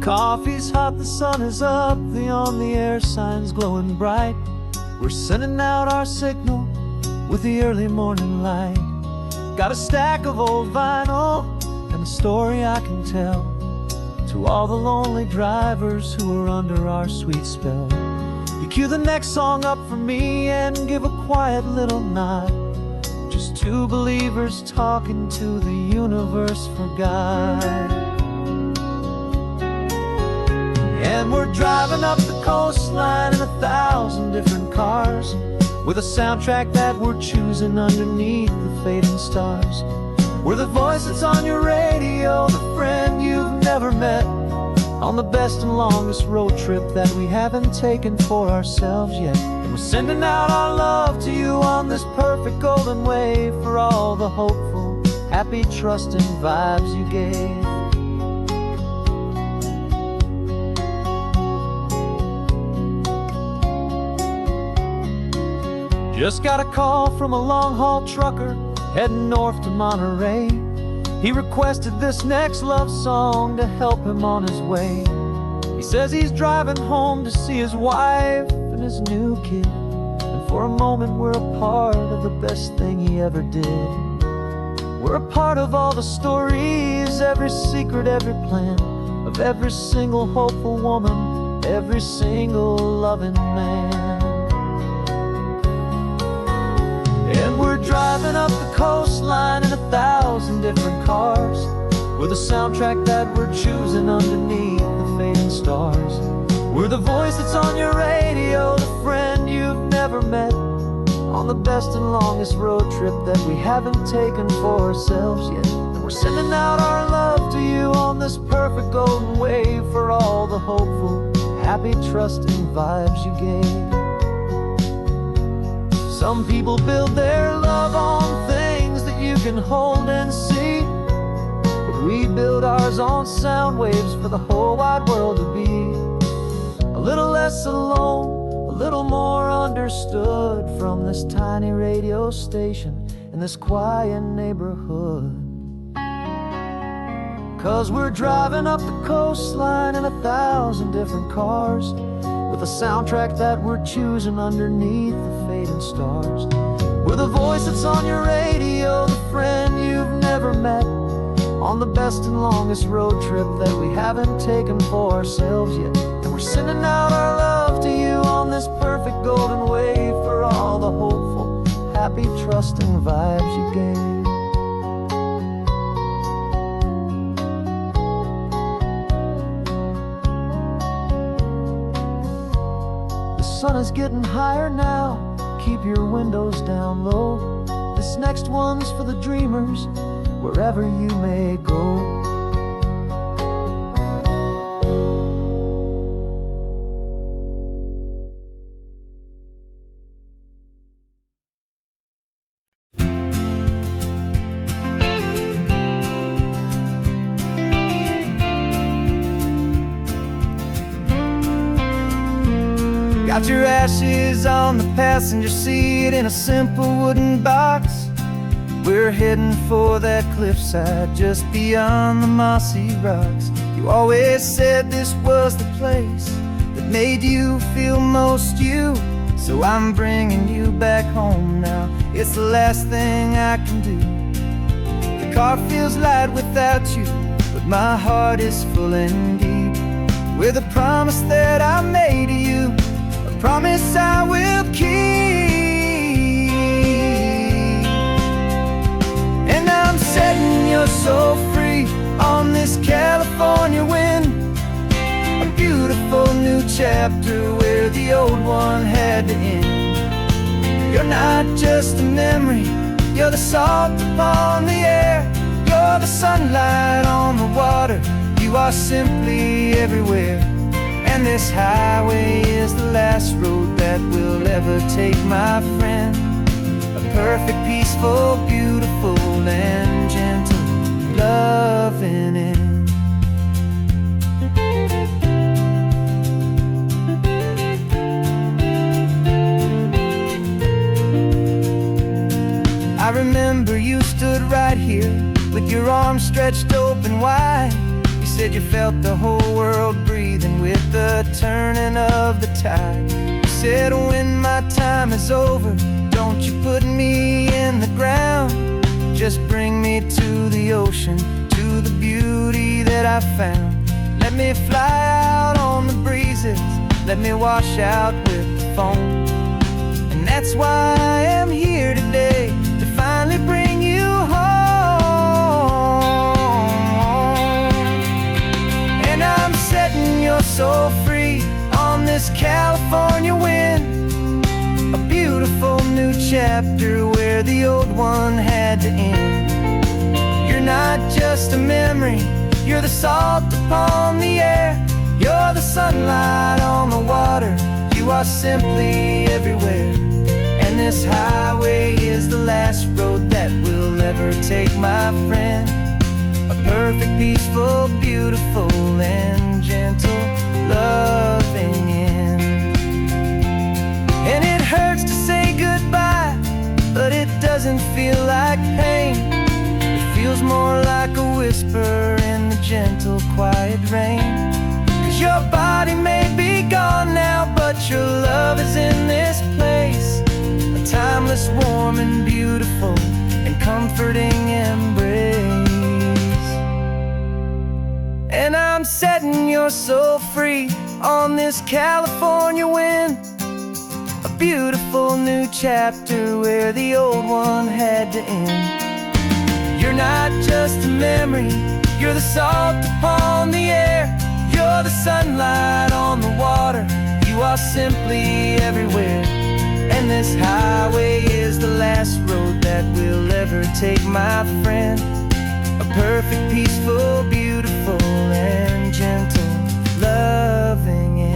Coffee's hot, the sun is up, the on-the-air sign's glowing bright. We're sending out our signal with the early morning light. Got a stack of old vinyl and a story I can tell to all the lonely drivers who are under our sweet spell. You cue the next song up for me and give a quiet little nod. Just two believers talking to the universe for God. And we're driving up the coastline in 1,000 different cars, with a soundtrack that we're choosing underneath the fading stars. We're the voice that's on your radio, the friend you've never met, on the best and longest road trip that we haven't taken for ourselves yet. And we're sending out our love to you on this perfect golden wave, for all the hopeful, happy, trusting vibes you gave. Just got a call from a long-haul trucker heading north to Monterey. He requested this next love song to help him on his way. He says he's driving home to see his wife and his new kid, and for a moment we're a part of the best thing he ever did. We're a part of all the stories, every secret, every plan, of every single hopeful woman, every single loving man. And we're driving up the coastline in 1,000 different cars, with a soundtrack that we're choosing underneath the fading stars. We're the voice that's on your radio, the friend you've never met, on the best and longest road trip that we haven't taken for ourselves yet. And we're sending out our love to you on this perfect golden wave, for all the hopeful, happy, trusting vibes you gave. Some people build their love on things that you can hold and see, but we build ours on sound waves for the whole wide world to be a little less alone, a little more understood, from this tiny radio station in this quiet neighborhood. 'Cause we're driving up the coastline in 1,000 different cars, with a soundtrack that we're choosing underneath the fading stars. We're the voice that's on your radio, the friend you've never met, on the best and longest road trip that we haven't taken for ourselves yet. And we're sending out our love to you on this perfect golden wave, for all the hopeful, happy, trusting vibes you gave. The sun is getting higher now, keep your windows down low. This next one's for the dreamers, wherever you may go. Got your ashes on the passenger seat in a simple wooden box. We're heading for that cliffside just beyond the mossy rocks. You always said this was the place that made you feel most you, so I'm bringing you back home now. It's the last thing I can do. The car feels light without you, but my heart is full and deep with a promise that I made to you, promise I will keep. And I'm setting your soul free on this California wind, a beautiful new chapter where the old one had to end. You're not just a memory, you're the salt upon the air, you're the sunlight on the water, you are simply everywhere. And this highway is the last road that we'll ever take, my friend. A perfect, peaceful, beautiful, and gentle loving end. I remember you stood right here with your arms stretched open wide. said you felt the whole world breathing with the turning of the tide. You said when my time is over, don't you put me in the ground, just bring me to the ocean, to the beauty that I found. Let me fly out on the breezes, let me wash out with the foam. And that's why I am here today, to finally bring you home. And I'm setting your soul free on this California wind, a beautiful new chapter where the old one had to end. You're not just a memory, you're the salt upon the air, you're the sunlight on the water, you are simply everywhere. And this highway is the last road that will ever take, my friend. A perfect, peaceful, beautiful, and gentle, loving end. And it hurts to say goodbye, but it doesn't feel like pain. It feels more like a whisper in the gentle, quiet rain. 'Cause your body may be gone now, but your love is in this place, a timeless, warm, and beautiful, and comforting embrace. And I'm setting your soul free on this California wind, a beautiful new chapter where the old one had to end. You're not just a memory, you're the salt upon the air, you're the sunlight on the water, you are simply everywhere. And this highway is the last road that we'll ever take, my friend. A perfect, peaceful, beautiful, and gentle, loving end.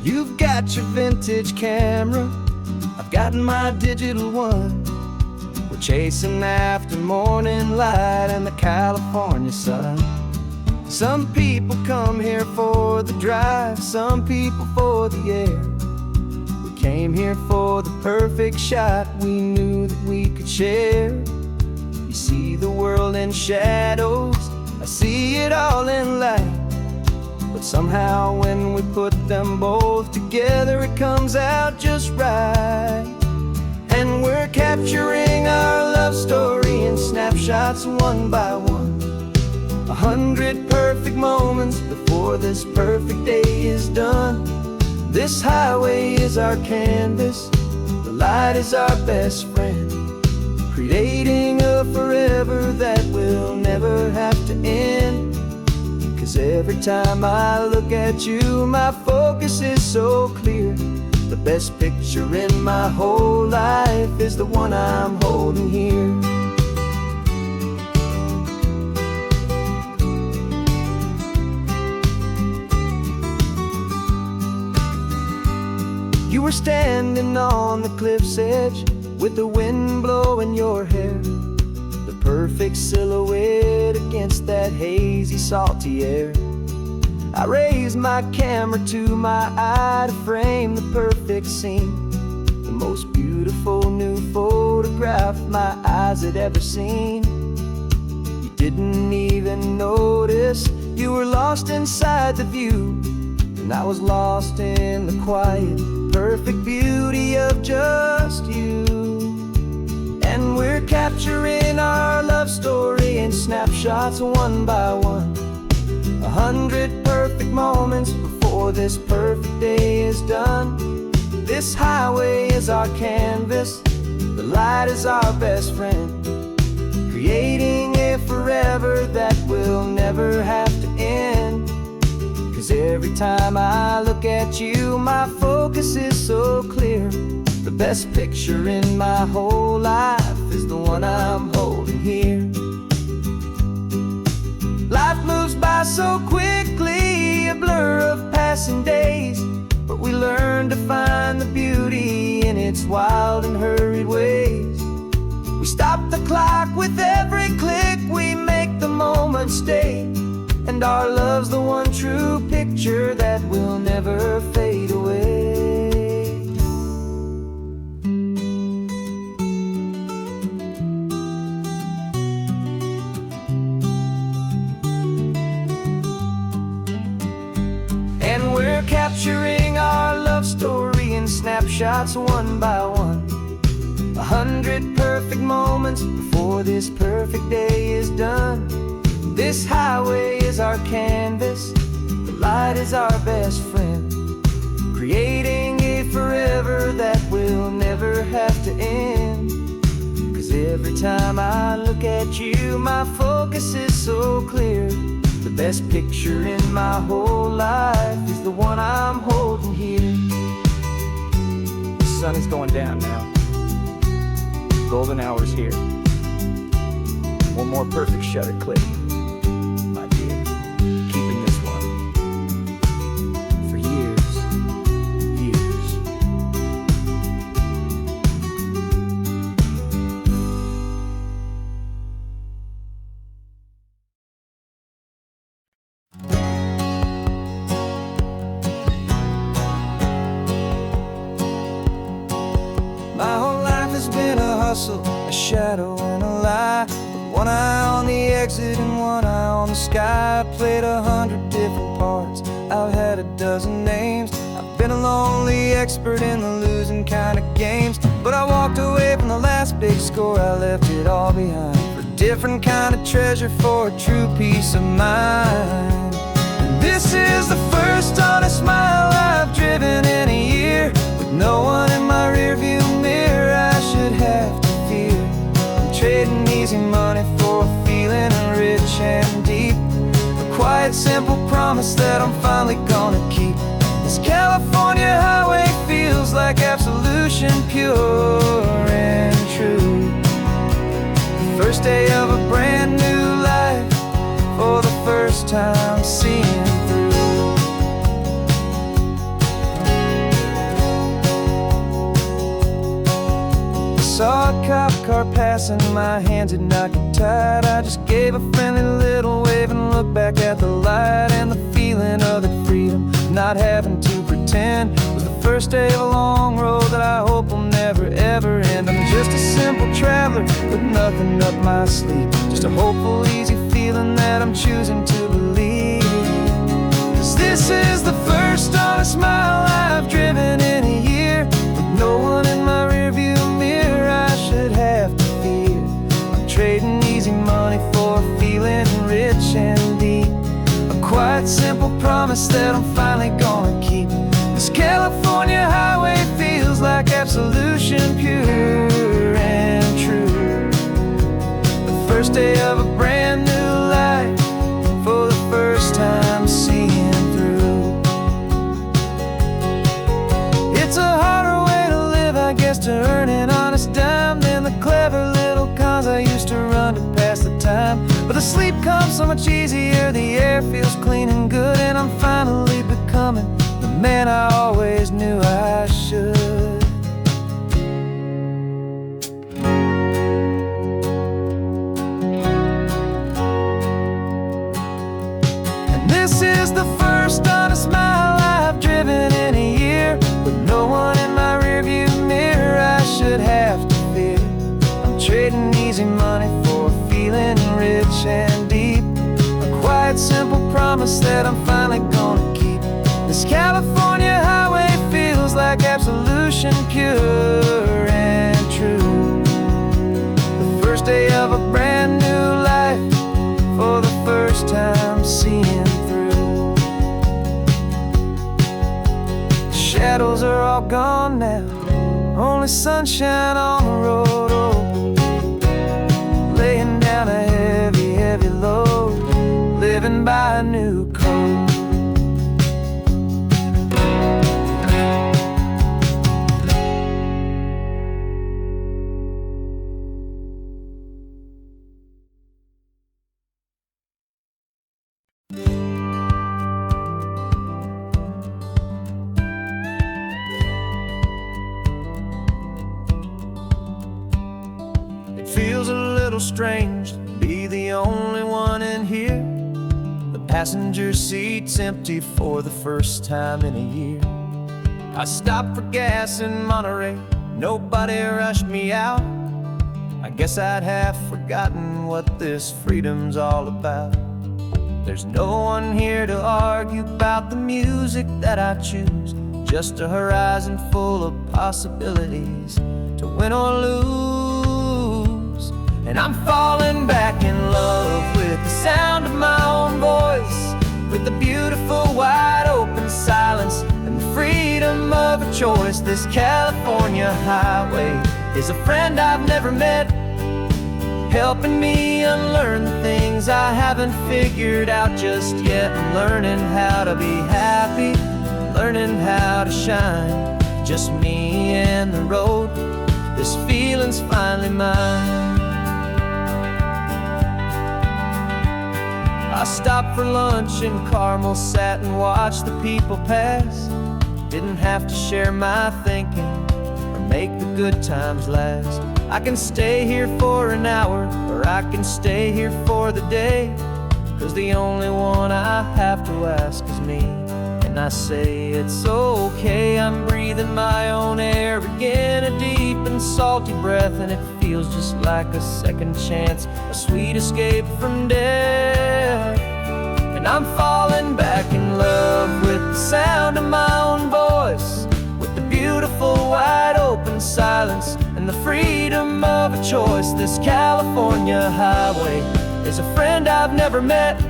You've got your vintage camera, I've got my digital one. We're chasing after morning light and the California sun. Some people come here for the drive, some people for the air. We came here for the perfect shot we knew that we could share. You see the world in shadows, I see it all in light. But somehow when we put them both together, it comes out just right. And we're capturing our love story in snapshots one by one, 100 perfect moments before this perfect day is done. This highway is our canvas, the light is our best friend, creating a forever that will never have to end. 'Cause every time I look at you, my focus is so clear. The best picture in my whole life is the one I'm holding here. You were standing on the cliff's edge with the wind blowing your hair, the perfect silhouette against that hazy, salty air. I raised my camera to my eye to frame the perfect scene, the most beautiful new photograph my eyes had ever seen. You didn't even notice, you were lost inside the view, and I was lost in the quiet, perfect beauty of just you. And we're capturing our love story in snapshots one by one, 100 perfect moments before this perfect day is done. This highway is our canvas, the light is our best friend, creating a forever that will never have to end. 'Cause every time I look at you, my focus is so clear. The best picture in my whole life is the one I'm holding here. Life moves by so quickly, a blur of passing days, but we learn to find the beauty in its wild and hurried ways. We stop the clock with every click, we make the moment stay, and our love's the one true picture that will never fade away. And we're capturing our love story in snapshots one by one. 100 perfect moments before this perfect day is done. This highway is our canvas, the light is our best friend, creating a forever that will never have to end. 'Cause every time I look at you, my focus is so clear. The best picture in my whole life is the one I'm holding here. The sun is going down now. Golden hour's here. One more perfect shutter click, my dear. Keeping this one for years, years. My whole life has been a hustle, a shadow and a lie, with one eye on the exit and one eye on the sky. I played 100 different parts, I've had a dozen names. I've been a lonely expert in the losing kind of games, but I walked away from the last big score, I left it all behind for a different kind of treasure, for a true peace of mind. And this is the first honest smile I've driven in a year, with no one in my rearview mirror I should have to fear. I'm trading easy money for a feeling rich and deep, a quiet simple promise that I'm finally gonna keep. This California highway feels like absolution, pure and true. The first day of a brand new life, for the first time seeing through. Saw a cop car passing, my hands had not got tied. I just gave a friendly little wave and looked back at the light, and the feeling of that freedom, not having to pretend, was the first day of a long road that I hope will never ever end. I'm just a simple traveler with nothing up my sleeve, just a hopeful easy feeling that I'm choosing to believe. 'Cause this is the first honest mile I've driven in a year, with no one in my rearview mirror I should have to fear. I'm trading easy money for a feeling rich and deep, a quiet simple promise that I'm finally gonna keep. This California highway feels like absolution, pure and true. The first day of a brand new life, for the first time seeing through. It's a harder way to live, I guess, to earn an honest dime than the clever little cons I used to run to pass the time. But the sleep comes so much easier, the air feels clean and good, and I'm finally becoming the man I always knew I should. And this is the first honest mile I've driven in a year, with no one in my rearview mirror I should have to fear. I'm trading easy money for a feeling rich and deep, a quiet simple promise that I'm finally gonna keep. This California highway feels like absolution, pure and true. The first day of a brand new life, for the first time seeing through. The shadows are all gone now, only sunshine on the road. Oh, laying down a heavy, heavy load, living by a new code. little strange to be the only one in here. The passenger seat's empty for the first time in a year. I stopped for gas in Monterey, nobody rushed me out. I guess I'd half forgotten what this freedom's all about. There's no one here to argue about the music that I choose, just a horizon full of possibilities to win or lose. And I'm falling back in love with the sound of my own voice, with the beautiful wide open silence and the freedom of a choice. This California highway is a friend I've never met, helping me unlearn the things I haven't figured out just yet. I'm learning how to be happy, learning how to shine, just me and the road. This feeling's finally mine. I stopped for lunch in Carmel, sat and watched the people pass. Didn't have to share my thinking or make the good times last. I can stay here for an hour, or I can stay here for the day, 'cause the only one I have to ask is me. And I say it's okay, I'm breathing my own air again, a deep and salty breath, and it feels just like a second chance, a sweet escape from death. And I'm falling back in love with the sound of my own voice, with the beautiful wide open silence and the freedom of a choice. This California highway is a friend I've never met,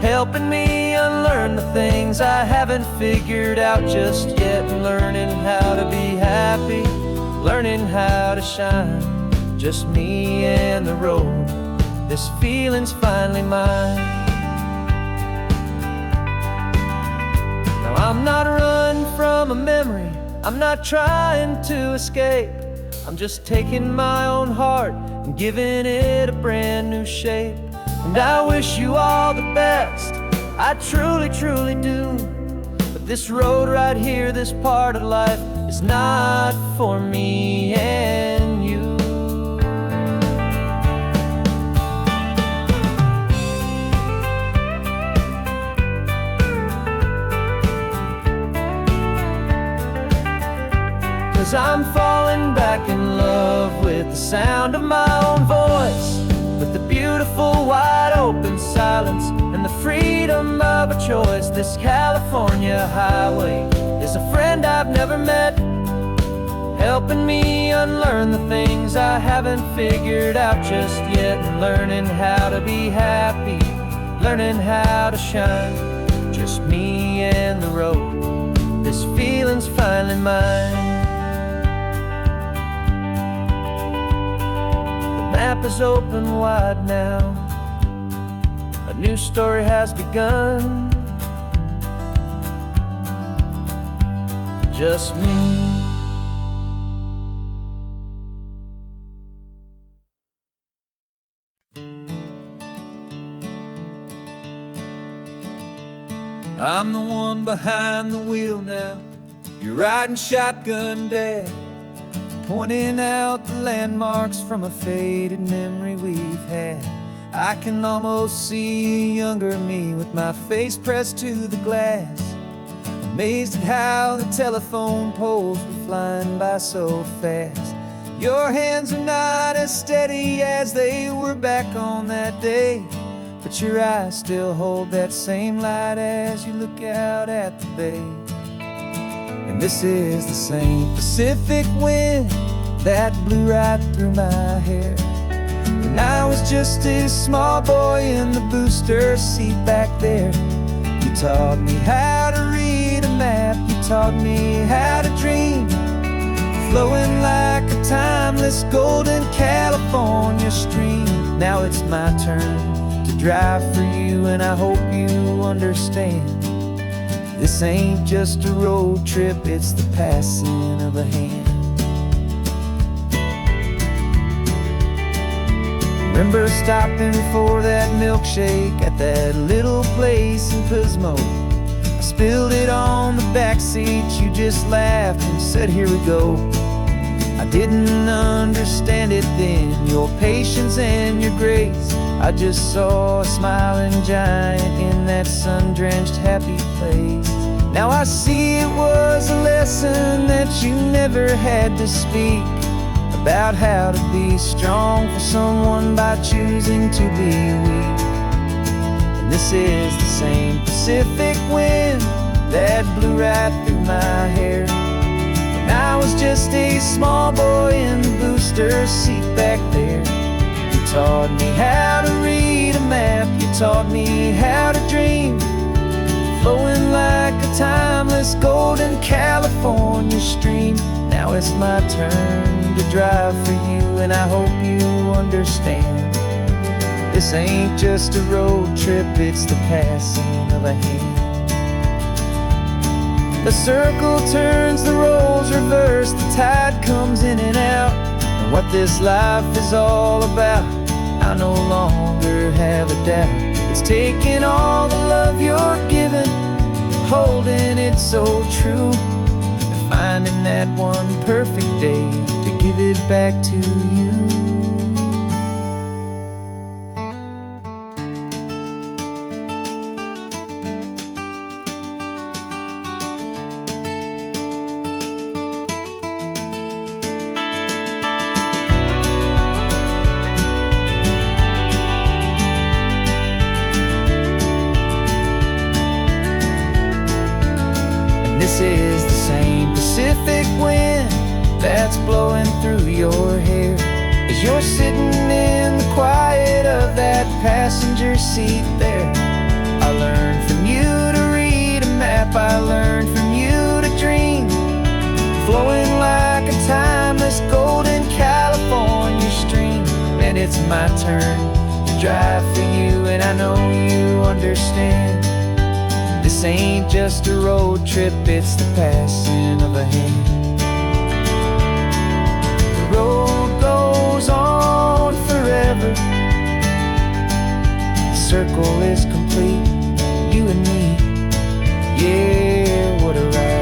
helping me unlearn the things I haven't figured out just yet. And learning how to be happy, learning how to shine, just me and the road. This feeling's finally mine. Now I'm not running from a memory, I'm not trying to escape. I'm just taking my own heart and giving it a brand new shape. And I wish you all the best, I truly, truly do. But this road right here, this part of life, is not for me and you. 'Cause I'm falling back in love with the sound of my own voice, with the beautiful wide open silence and the freedom of a choice. This California highway is a friend I've never met, helping me unlearn the things I haven't figured out just yet. And learning how to be happy, learning how to shine, just me and the road. This feeling's finally mine. The map is open wide now, a new story has begun. Just me. I'm the one behind the wheel now, you're riding shotgun, Dad, pointing out the landmarks from a faded memory we've had. I can almost see a younger me with my face pressed to the glass, amazed at how the telephone poles were flying by so fast. Your hands are not as steady as they were back on that day, but your eyes still hold that same light as you look out at the bay. And this is the same Pacific wind that blew right through my hair when I was just a small boy in the booster seat back there. You taught me how to read a map, you taught me how to dream, flowing like a timeless golden California stream. Now it's my turn to drive for you, and I hope you understand, this ain't just a road trip, it's the passing of a hand. Remember stopping for that milkshake at that little place in Pismo? I spilled it on the back seat, you just laughed and said, here we go. I Didn't understand it then, your patience and your grace. I just saw a smiling giant in that sun-drenched happy place. Now I see it was a lesson that you never had to speak, about how to be strong for someone by choosing to be weak. And this is the same Pacific wind that blew right through my hair when I was just a small boy in the booster seat back there. You taught me how to read a map, you taught me how to dream, flowing like a timeless golden California stream. Now it's my turn to drive for you, and I hope you understand. This ain't just a road trip, it's the passing of a hand. The circle turns, the roles reverse, the tide comes in and out. And what this life is all about, I no longer have a doubt. It's taking all the love you're giving, holding it so true, and finding that one perfect day to give it back to you. This is the same Pacific wind that's blowing through your hair as you're sitting in the quiet of that passenger seat there. I learned from you to read a map, I learned from you to dream, flowing like a timeless golden California stream. And it's my turn to drive for you, and I know you understand. This ain't just a road trip, it's the passing of a hand. The road goes on forever, the circle is complete, you and me, yeah, what a ride.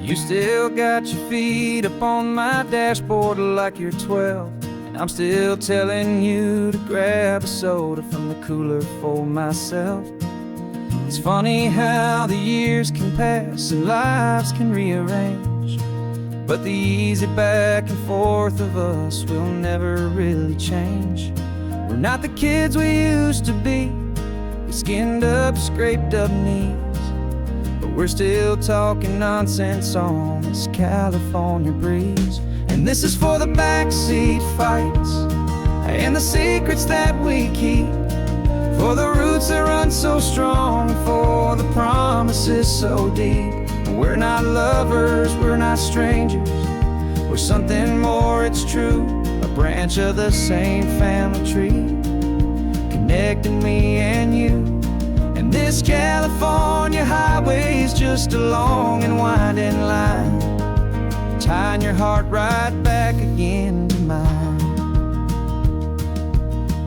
You still got your feet up on my dashboard like you're 12, and I'm still telling you to grab a soda from the cooler for myself. It's funny how the years can pass and lives can rearrange, but the easy back and forth of us will never really change. We're not the kids we used to be, with skinned up, scraped up knees, but we're still talking nonsense on this California breeze. And this is for the backseat fights and the secrets that we keep, for the roots that run so strong, for the promises so deep. We're not lovers, we're not strangers, we're something more, it's true, a branch of the same family tree, connecting me and you. And this California highway is just a long and winding line, tying your heart right back again to mine.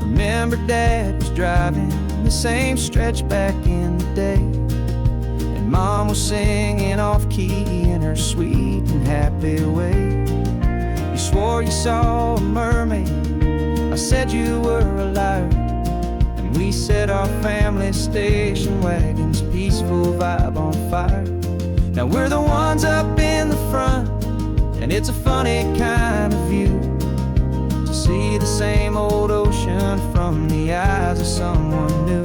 Remember Dad was driving the same stretch back in the day, and Mom was singing off-key in her sweet and happy way. You swore you saw a mermaid, I said you were a liar, and we set our family station wagon's peaceful vibe on fire. Now we're the ones up in the front, and it's a funny kind of view to see the same old ocean from the eyes of someone new.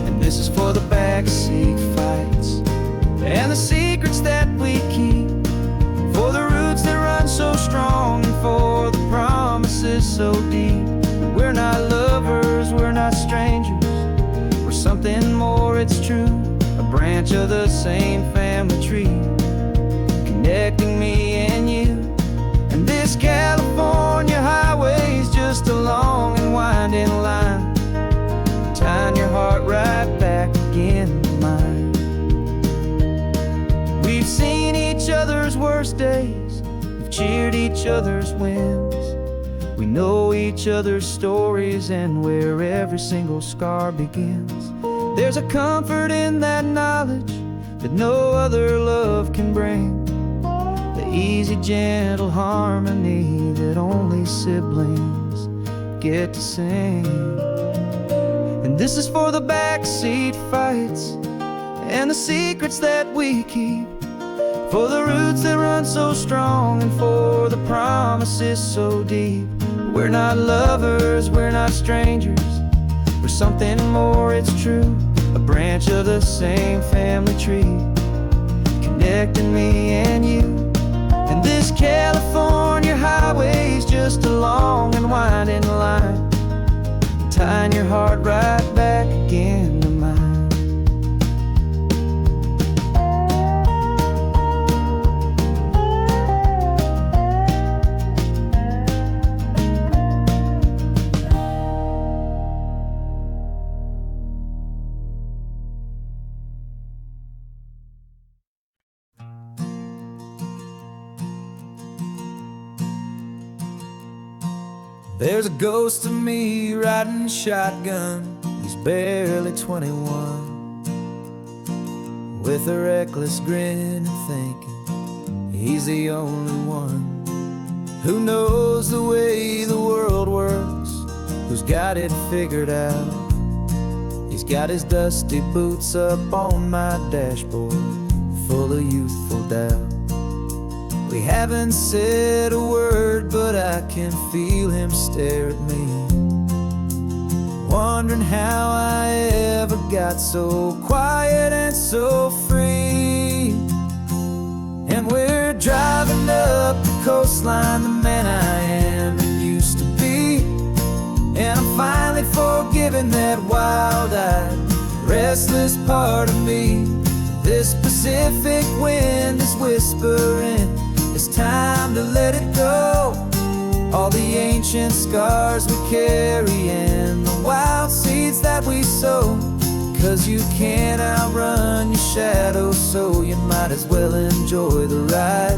And this is for the backseat fights and the secrets that we keep, for the roots that run so strong, and for the promises so deep. We're not lovers, we're not strangers, we're something more, it's true, a branch of the same family tree, connecting me and you. And this California highway is just a long and winding line, tying your heart right back again to mine. each other's wins. We know each other's stories and where every single scar begins. There's a comfort in that knowledge that no other love can bring. The easy, gentle harmony that only siblings get to sing. And this is for the backseat fights and the secrets that we keep, for the roots that run so strong and for the promises so deep. We're not lovers, we're not strangers, we're something more, it's true. A branch of the same family tree, connecting me and you. And this California highway's just a long and winding line, tying your heart right back again to mine. There's a ghost of me riding shotgun. He's barely 21, with a reckless grin and thinking he's the only one who knows the way the world works, who's got it figured out. He's got his dusty boots up on my dashboard, full of youthful doubt. We haven't said a word, but I can feel him stare at me, wondering how I ever got so quiet and so free. And we're driving up the coastline, the man I am and used to be. And I'm finally forgiving that wild-eyed, restless part of me. This Pacific wind is whispering, it's time to let it go. All the ancient scars we carry and the wild seeds that we sow. 'Cause you can't outrun your shadow, so you might as well enjoy the ride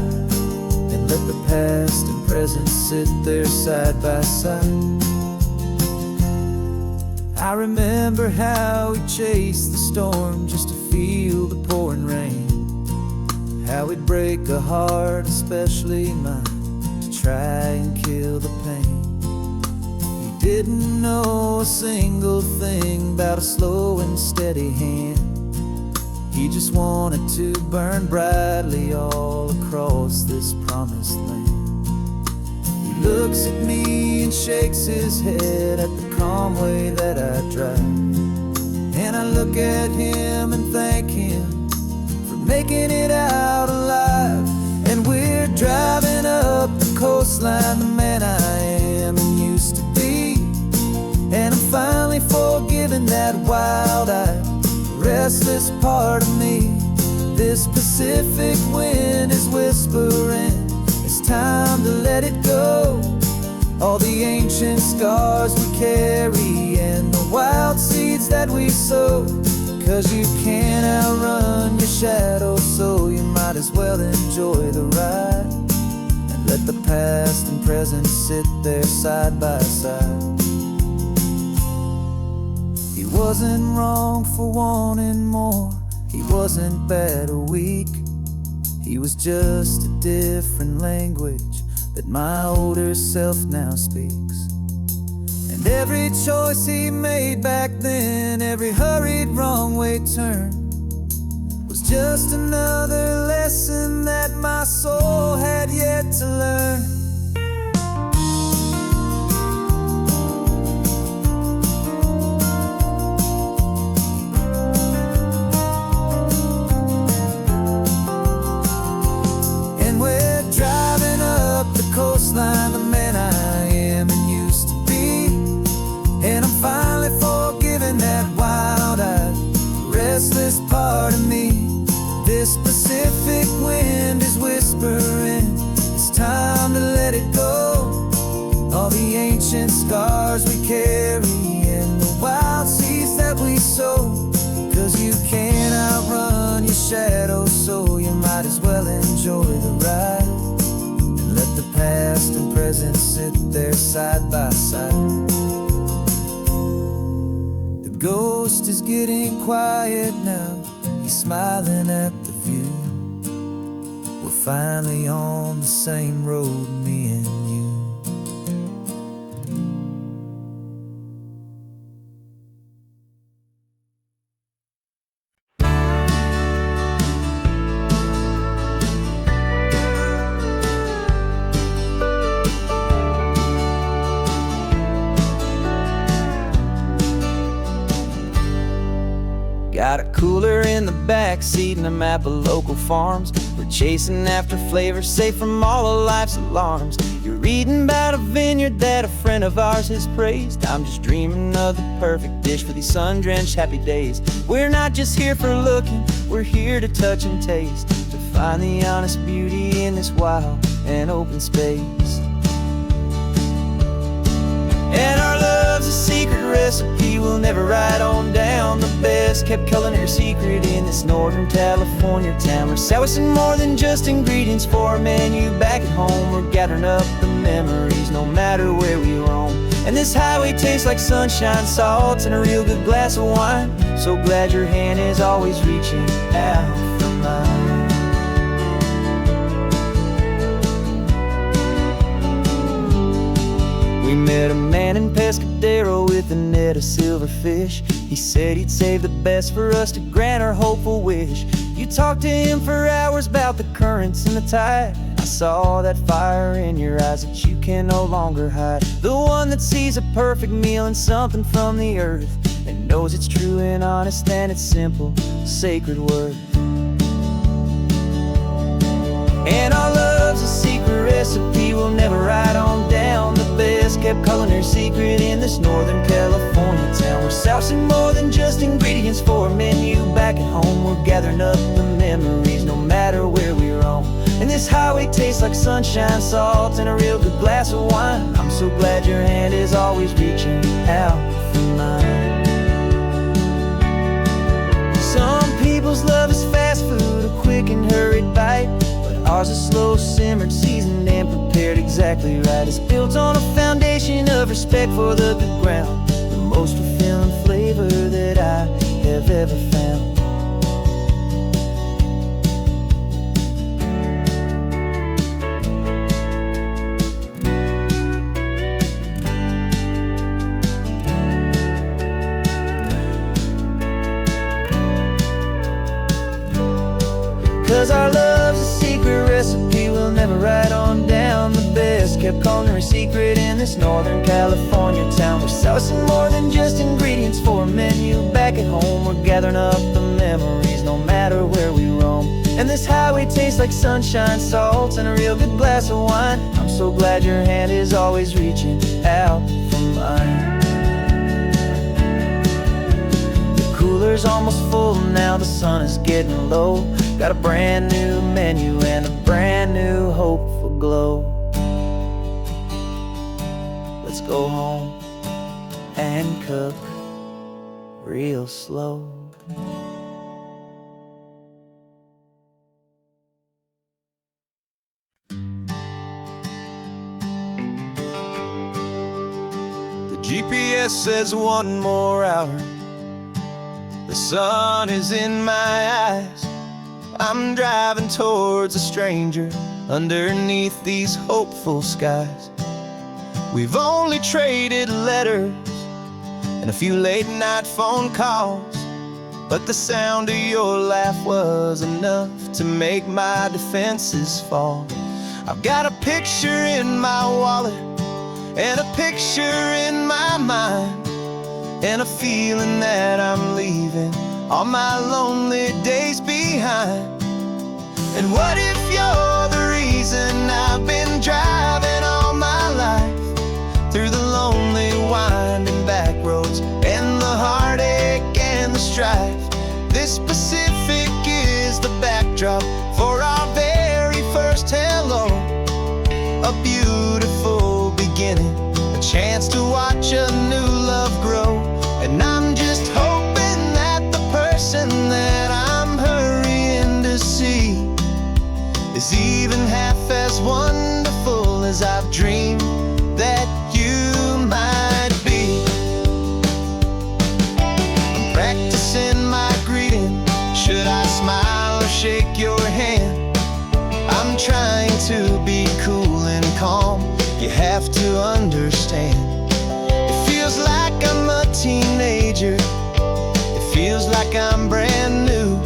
and let the past and present sit there side by side. I remember how we chased the storm just to feel the pouring rain, how we'd break a heart, especially mine, to try and kill the pain. He didn't know a single thing about a slow and steady hand. He just wanted to burn brightly all across this promised land. He looks at me and shakes his head at the calm way that I drive, and I look at him and thank him making it out alive. And we're driving up the coastline, the man I am and used to be. And I'm finally forgiving that wild-eyed, restless part of me. This Pacific wind is whispering, it's time to let it go. All the ancient scars we carry and the wild seeds that we sow. 'Cause you can't outrun your shadow, so you might as well enjoy the ride and let the past and present sit there side by side. He wasn't wrong for wanting more, he wasn't bad or weak. He was just a different language that my older self now speaks. And every choice he made back then, every hurried wrong way turn, was just another lesson that my soul had yet to learn. And we're driving up the coastline, the man I am and used to be. And I'm finally forgiving that wild-eyed, restless part of me. This Pacific wind is whispering, it's time to let it go. All the ancient scars we carry and the wild seeds that we sow. 'Cause you can't outrun your shadow, so you might as well enjoy the ride and let the past and present sit there side by side. The ghost is getting quiet now, he's smiling at the view. We're finally on the same road, me and you. Got a cooler in the back seat and a map of local farms. We're chasing after flavors safe from all of life's alarms. You're reading about a vineyard that a friend of ours has praised. I'm just dreaming of the perfect dish for these sun-drenched happy days. We're not just here for looking, we're here to touch and taste, to find the honest beauty in this wild and open space. And our love's a secret recipe we'll never write on down. The best kept culinary secret in this Northern California town. We're selling more than just ingredients for a menu back at home. We're gathering up the memories no matter where we roam. And this highway tastes like sunshine, salt, and a real good glass of wine. So glad your hand is always reaching out for mine. We met a man in Pescadero with a net of silverfish. He said he'd save the best for us to grant our hopeful wish. You talked to him for hours about the currents and the tide. I saw that fire in your eyes that you can no longer hide. The one that sees a perfect meal in something from the earth, and knows it's true and honest and it's simple, sacred worth. And our love's a secret recipe we'll never write on down. The best kept culinary secret in this Northern California town. We're sourcing more than just ingredients for a menu back at home. We're gathering up the memories no matter where we roam. And this highway tastes like sunshine, salt, and a real good glass of wine. I'm so glad your hand is always reaching out for mine. Some people's love is fast food, a quick and hurried bite. Ours is slow simmered, seasoned and prepared exactly right. It's built on a foundation of respect for the good ground, the most fulfilling flavor that I have ever found. 'Cause our love's a secret recipe we'll never write on down. The best kept culinary secret in this Northern California town. We're sourcing more than just ingredients for a menu back at home. We're gathering up the memories no matter where we roam. And this highway tastes like sunshine, salt, and a real good glass of wine. I'm so glad your hand is always reaching out for mine. The cooler's almost full now, the sun is getting low. Got a brand new menu and a brand new hopeful glow. Let's go home and cook real slow. The GPS says 1 more hour. The sun is in my eyes. I'm driving towards a stranger underneath these hopeful skies. We've only traded letters and a few late night phone calls, but the sound of your laugh was enough to make my defenses fall. I've got a picture in my wallet and a picture in my mind, and a feeling that I'm leaving all my lonely days behind. And what if you're the reason I've been driving all my life, through the lonely winding back roads and the heartache and the strife? This Pacific is the backdrop for our very first hello. A beautiful beginning, a chance to watch a new love grow. And I'm just hoping that the person that I'm hurrying to see is even half as wonderful as practicing my greeting. Should I smile or shake your hand? I'm trying to be cool and calm. You have to understand. It feels like I'm a teenager. It feels like I'm brand new.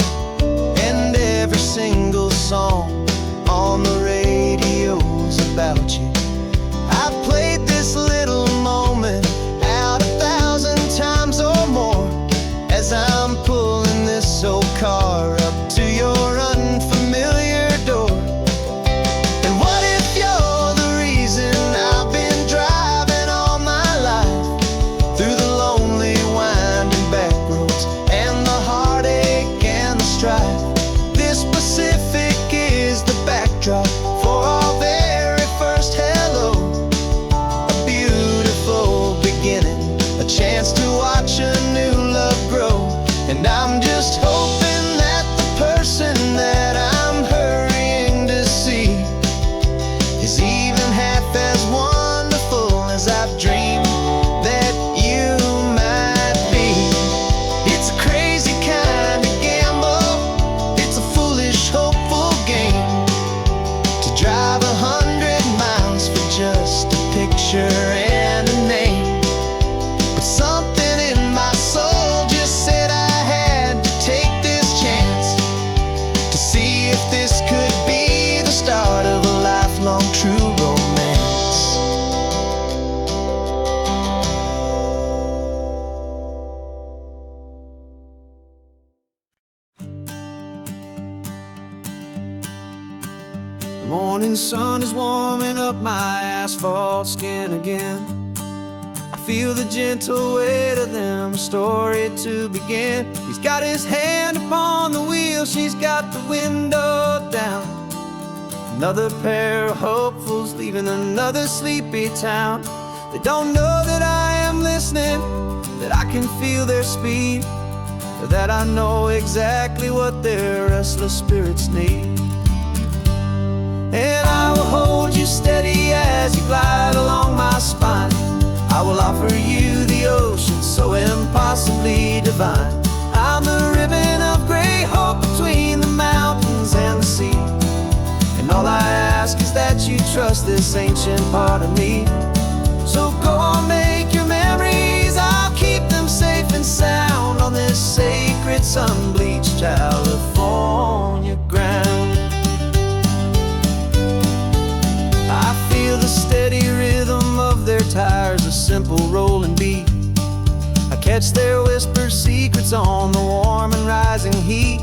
And every single song on the radio's about you. I've played this little moment out 1,000 times or more as I'm pulling this old car up to your unfamiliar door. And what if you're the reason I've been driving all my life through the lonely winding back roads and the heartache and the strife? This Pacific is the backdrop for our very first hello. A beautiful beginning, a chance to watch a new love grow. And I'm just hoping that the person that I'm hurrying to see is even half as wonderful as I've dreamed that you might be. It's a crazy kind of gamble. It's a foolish, hopeful game to drive 100 miles for just a picture and a name. But something in my soul just said I had to take this chance to see if this could be the start of a lifelong true romance. The morning sun is warming up my asphalt skin again. I feel the gentle weight of them, a story to begin. He's got his hand upon the wheel, she's got the window down. Another pair of hopefuls leaving another sleepy town. They don't know that I am listening, that I can feel their speed, or that I know exactly what their restless spirits need. And I will hold you steady as you glide along my spine. I will offer you the ocean so impossibly divine. I'm the ribbon of gray hope between the mountains and the sea. And all I ask is that you trust this ancient part of me. So go on, make your memories, I'll keep them safe and sound on this sacred sun-bleached California ground. I feel the steady rhythm of their tires, a simple rolling beat. I catch their whispered secrets on the warm and rising heat.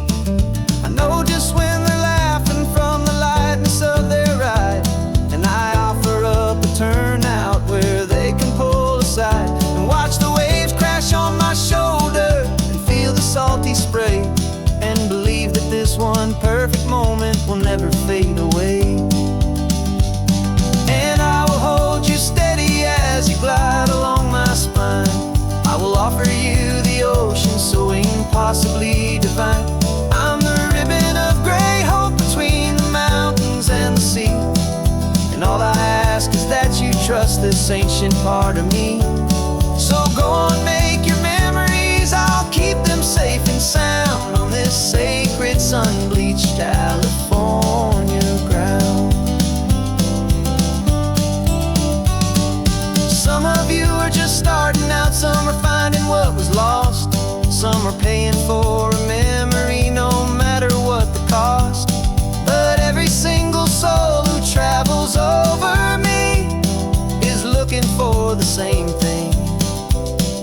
I know just when they're laughing from the lightness of their ride, and I offer up a turnout where they can pull aside and watch the waves crash on my shoulder and feel the salty spray, and believe that this one perfect moment will never fade away. And I will hold you steady as you glide along my spine. I will offer you the ocean so impossibly divine. I'm the ribbon of gray hope between the mountains and the sea. And all I ask is that you trust this ancient part of me. So go on, make your memories, I'll keep them safe and sound on this sacred sun-bleached California ground. Some of you are just starting out, some are finding what was lost, some are paying for a memory no matter what the cost. But every single soul who travels over me is looking for the same thing,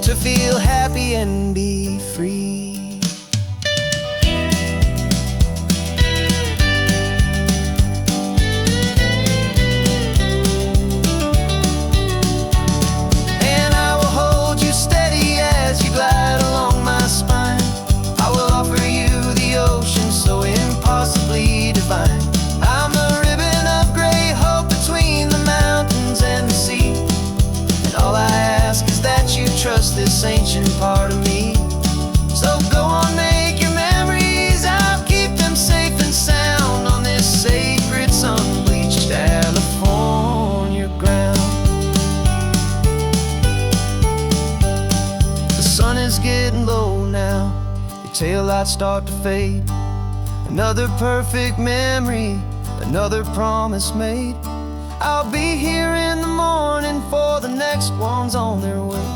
to feel happy and be free. Trust this ancient part of me. So go on, make your memories, I'll keep them safe and sound on this sacred sun-bleached California ground. The sun is getting low now. now, your taillights start to fade. Another perfect memory, another promise made. I'll be here in the morning for the next ones on their way.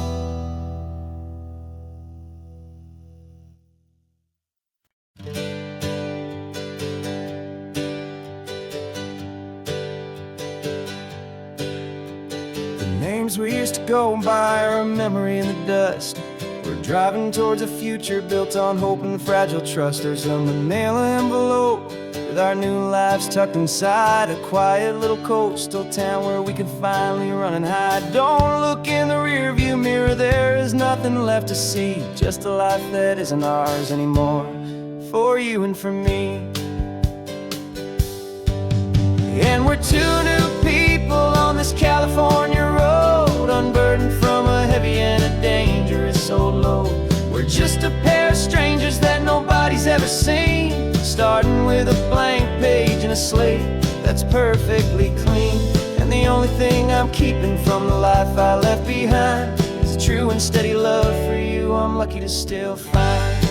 Names we used to go by are a memory in the dust. We're driving towards a future built on hope and fragile trust. There's a manila envelope with our new lives tucked inside, a quiet little coastal town where we can finally run and hide. Don't look in the rearview mirror, there is nothing left to see, just a life that isn't ours anymore, for you and for me. And we're two new people on this California road, unburdened from a heavy and a dangerous old load. We're just a pair of strangers that nobody's ever seen, starting with a blank page and a slate that's perfectly clean. And the only thing I'm keeping from the life I left behind is a true and steady love for you I'm lucky to still find.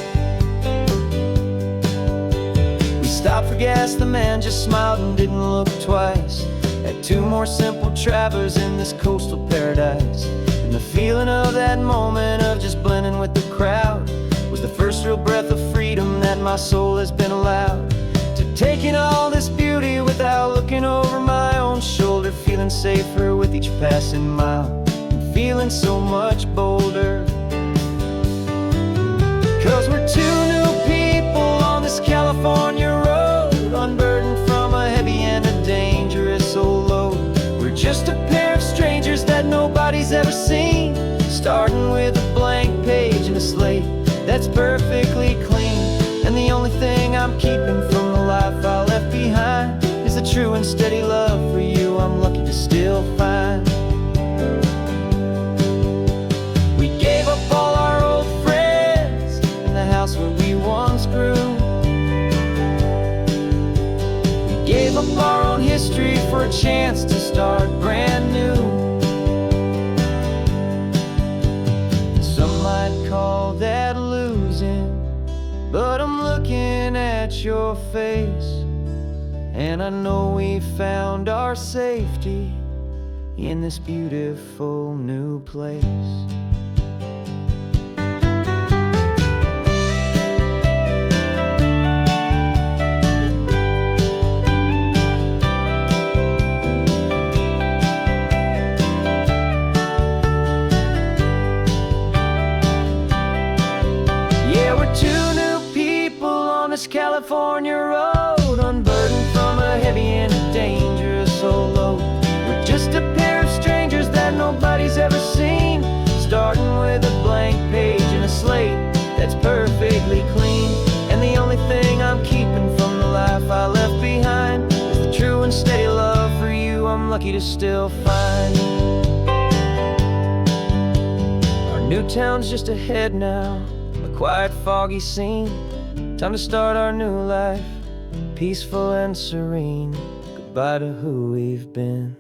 Stopped for gas, the man just smiled and didn't look twice. Had two more simple travelers in this coastal paradise. And the feeling of that moment of just blending with the crowd was the first real breath of freedom that my soul has been allowed to take in all this beauty without looking over my own shoulder, feeling safer with each passing mile and feeling so much bolder. 'Cause we're two new people on this California road, unburdened from a heavy and a dangerous old load. We're just a pair of strangers that nobody's ever seen, starting with a blank page and a slate that's perfectly clean. And the only thing I'm keeping from the life I left behind is a true and steady love for you I'm lucky to still find. We gave up all our old friends in the house where we once grew. Gave up our own history for a chance to start brand new. Some might call that losing, but I'm looking at your face, and I know we found our safety in this beautiful new place. California road, unburdened from a heavy and a dangerous old load. We're just a pair of strangers that nobody's ever seen, starting with a blank page and a slate that's perfectly clean. And the only thing I'm keeping from the life I left behind is the true and steady love for you I'm lucky to still find. Our new town's just ahead now, a quiet, foggy scene. Time to start our new life, peaceful and serene. Goodbye to who we've been.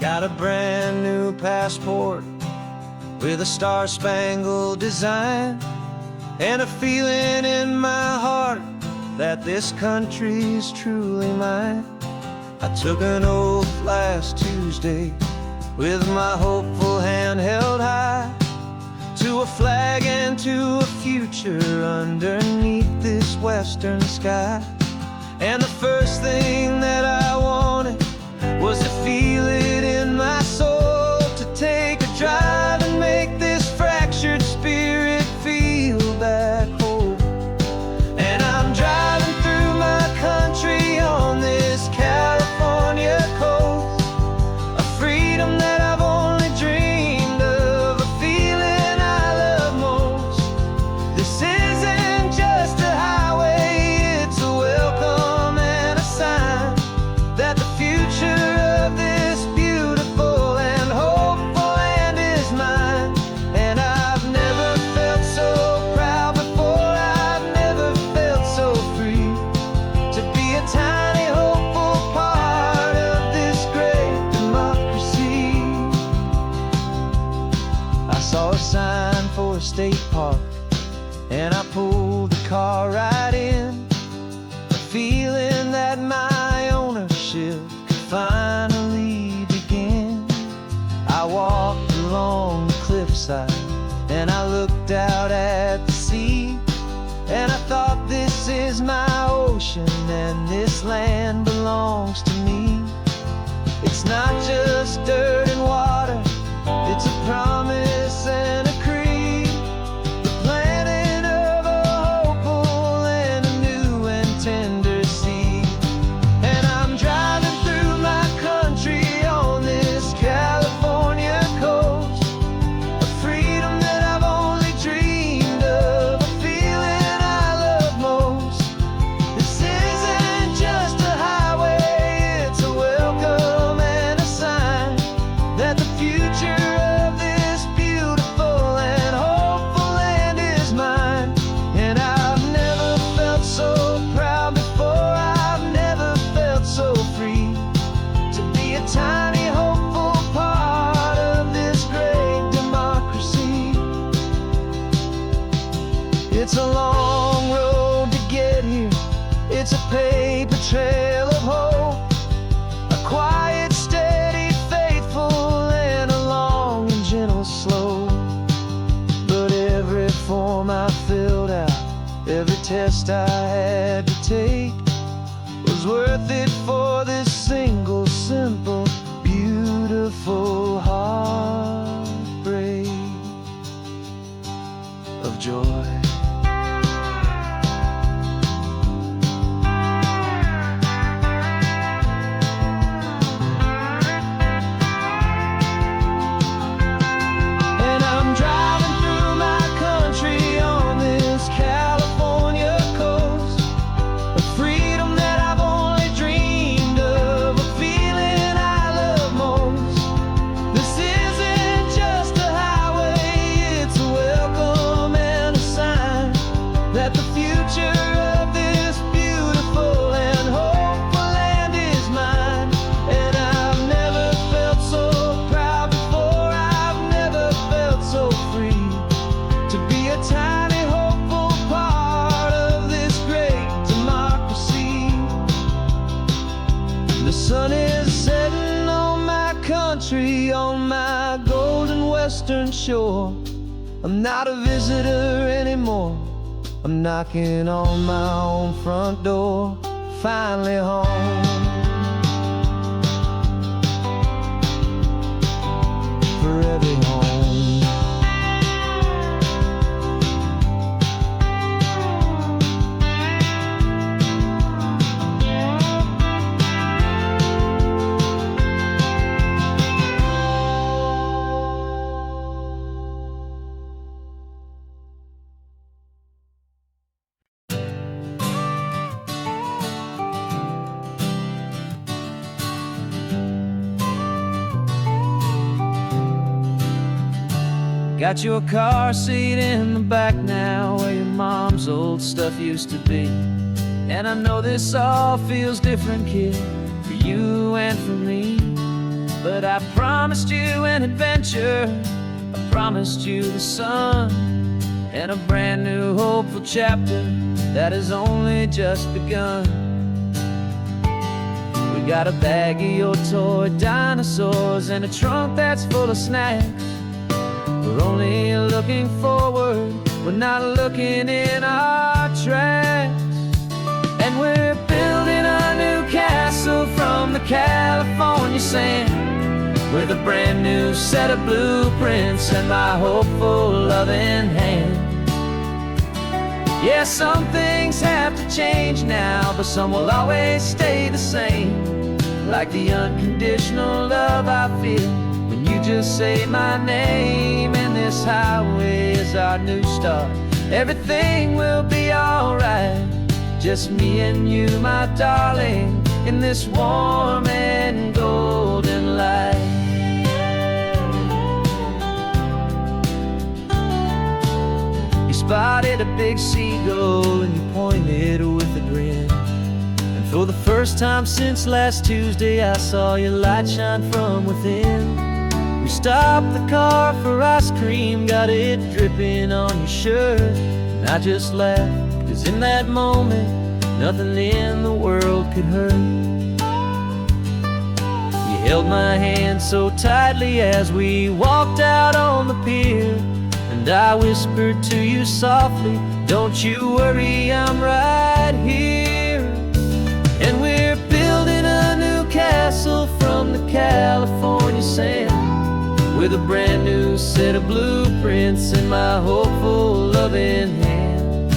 Got a brand new passport with a star-spangled design, and a feeling in my heart that this country's truly mine. I took an oath last Tuesday with my hopeful hand held high, to a flag and to a future underneath this western sky. And the first thing that I wanted was to feel it in my soul, to take a drive and make this fractured spirit feel back home. And I'm driving through my country on this California coast, a freedom that I've only dreamed of, a feeling I love most. This isn't just a highway, it's a welcome and a sign that the future of park, and I pulled the car right in, feeling that my ownership could finally begin. I walked along the cliffside and I looked out at the sea, and I thought, this is my ocean and this land belongs to me. It's not just dirt and water, it's a promise and a creed, the planting of a hopeful and a new and tender seed. And I'm driving through my country on this California coast, a freedom that I've only dreamed of, a feeling I love most. This isn't just a highway, it's a welcome and a sign that the future of this beautiful and hopeful land is mine. And I've never felt so proud before, I've never felt so free to be a tiny hopeful part of this great democracy. It's a long road to get here, it's a paper trail of hope, a quiet, steady, faithful, and a long and gentle slope. But every form I filled out, every test I had to take, was worth it for this single, simple, beautiful heartbreak of joy. And I'm driving through my country on this California coast, a freedom that I've only dreamed of, a feeling I love most. This isn't just a highway, it's a welcome and a sign that the future of this beautiful and hopeful land is mine. And I've never felt so proud before, I've never felt so free to be a tiny hopeful part of this great democracy. The sun is setting on my country, on my golden western shore. I'm not a visitor anymore, I'm knocking on my own front door, finally home. Forever home. Got your car seat in the back now, where your mom's old stuff used to be. And I know this all feels different, kid, for you and for me. But I promised you an adventure, I promised you the sun, and a brand new hopeful chapter that has only just begun. We got a bag of your toy dinosaurs and a trunk that's full of snacks. We're only looking forward, we're not looking in our tracks. And we're building a new castle from the California sand, with a brand new set of blueprints and my hopeful loving hand. Yeah, some things have to change now, but some will always stay the same, like the unconditional love I feel when you just say my name. And this highway is our new start, everything will be alright, just me and you, my darling, in this warm and golden light. You spotted a big seagull and you pointed with a grin, and for the first time since last Tuesday I saw your light shine from within. We stopped the car for ice cream, got it dripping on your shirt. And I just laughed, 'cause in that moment, nothing in the world could hurt. You held my hand so tightly as we walked out on the pier, and I whispered to you softly, don't you worry, I'm right here. And we're building a new castle from the California sand, with a brand new set of blueprints in my hopeful, loving hand.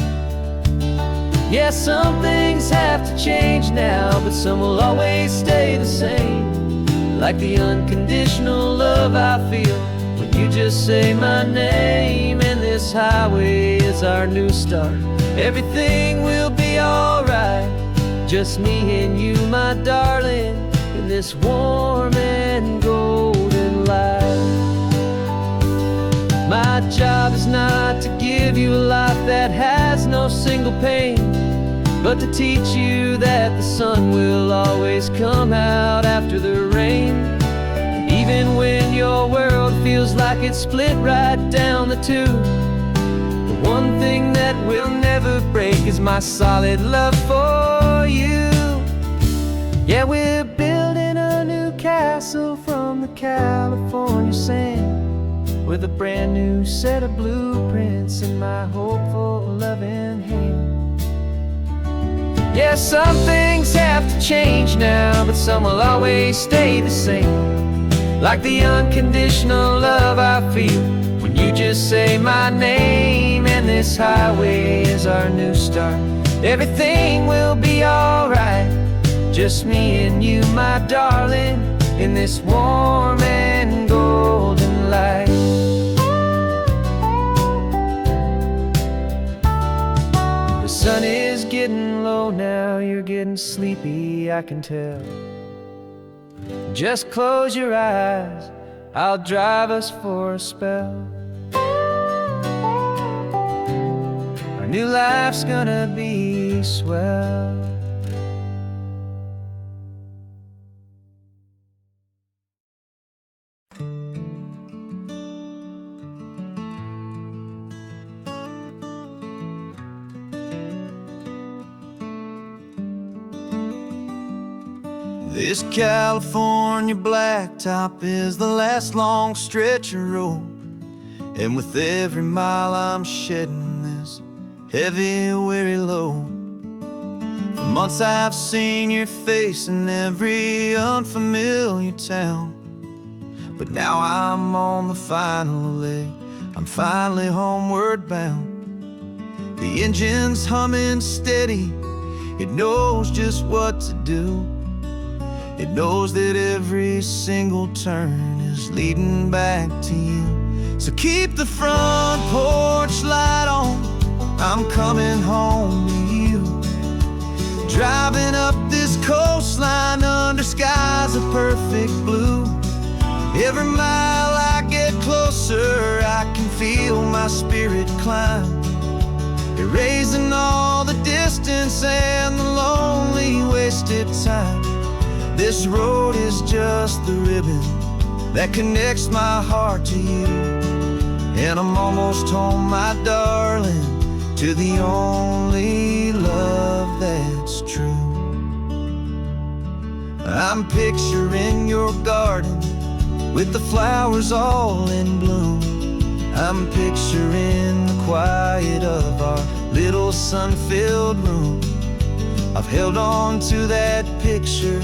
Yeah, some things have to change now, but some will always stay the same. Like the unconditional love I feel when you just say my name. And this highway is our new start. Everything will be alright, just me and you, my darling, in this warm and golden light. My job is not to give you a life that has no single pain, but to teach you that the sun will always come out after the rain. Even when your world feels like it's split right down the two, the one thing that will never break is my solid love for you. Yeah, we're building a new castle from the California sand, with a brand new set of blueprints in my hopeful, loving hand. Yeah, some things have to change now, but some will always stay the same. Like the unconditional love I feel when you just say my name. And this highway is our new start. Everything will be alright, just me and you, my darling, in this warm and golden light. The sun is getting low now, you're getting sleepy, I can tell. Just close your eyes, I'll drive us for a spell. Our new life's gonna be swell. This California blacktop is the last long stretch of road, and with every mile I'm shedding this heavy, weary load. For months I've seen your face in every unfamiliar town, but now I'm on the final leg, I'm finally homeward bound. The engine's humming steady, it knows just what to do. It knows that every single turn is leading back to you. So keep the front porch light on, I'm coming home to you. Driving up this coastline under skies of perfect blue. Every mile I get closer, I can feel my spirit climb, erasing all the distance and the lonely wasted time. This road is just the ribbon that connects my heart to you, and I'm almost home, my darling, to the only love that's true. I'm picturing your garden with the flowers all in bloom. I'm picturing the quiet of our little sun-filled room. I've held on to that picture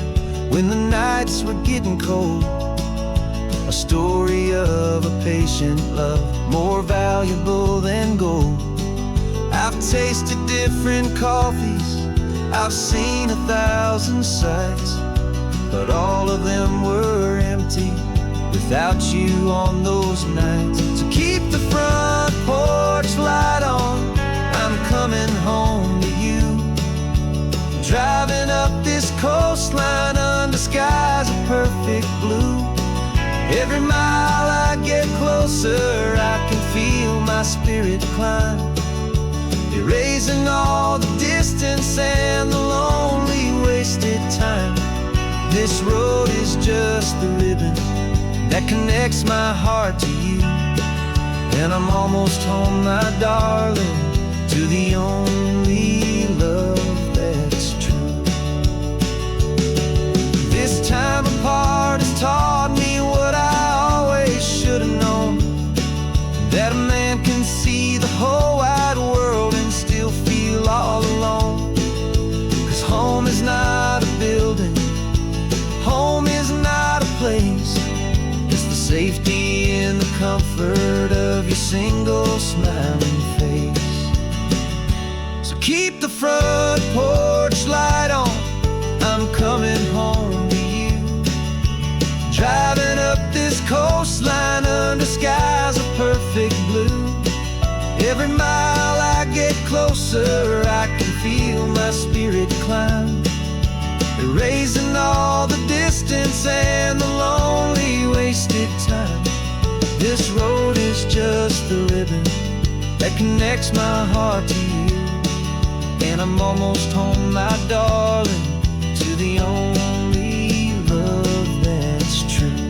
when the nights were getting cold, a story of a patient love, more valuable than gold. I've tasted different coffees, I've seen 1,000 sights, but all of them were empty without you on those nights. So keep the front porch light on, I'm coming home to you. Driving up this coastline under skies of perfect blue. Every mile I get closer, I can feel my spirit climb, erasing all the distance and the lonely wasted time. This road is just the ribbon that connects my heart to you. And I'm almost home, my darling, to the only love that's true. This time apart has taught me what I always should have known, that a man can see the whole wide world and still feel all alone. 'Cause home is not a building, home is not a place, it's the safety and the comfort of your single smiling face. So keep the front porch light on, I'm coming home to you. Driving up this coastline under skies of perfect blue. Every mile I get closer, I can feel my spirit climb, erasing all the distance and the lonely wasted time. This road is just the ribbon that connects my heart to you. And I'm almost home, my darling, to the only love that's true.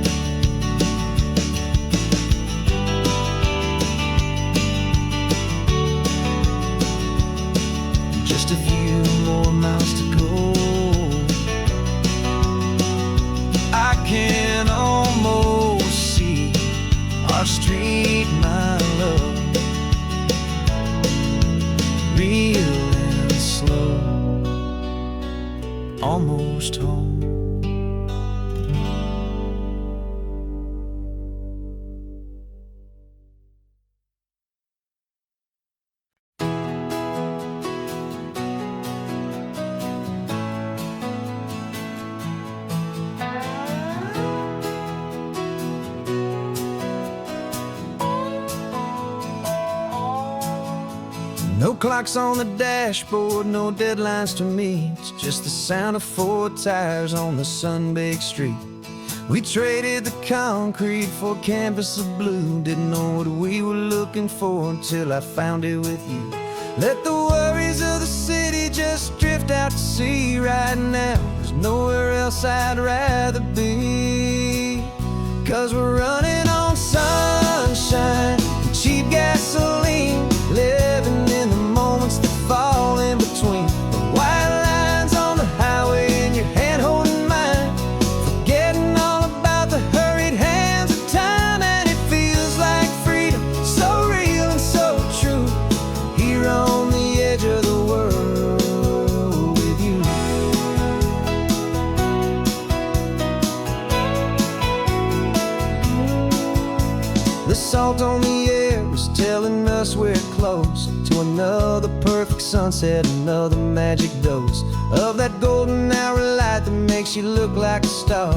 Just a few more miles to go, I can almost see our street, my love, real and slow, almost home. No clocks on the dashboard, no deadlines to meet, just the sound of 4 tires on the sun-baked street. We traded the concrete for a canvas of blue, didn't know what we were looking for until I found it with you. Let the worries of the city just drift out to sea right now. There's nowhere else I'd rather be, 'cause we're running on sunshine and cheap gasoline, living in the moments that fall in between the white lines on the highway and your hand holding mine, forgetting all about the hurried hands of time. And it feels like freedom, so real and so true, here on the edge of the world with you. The salt on the air is telling us we're close to another perfect sunset, another magic dose of that golden hour light that makes you look like a star,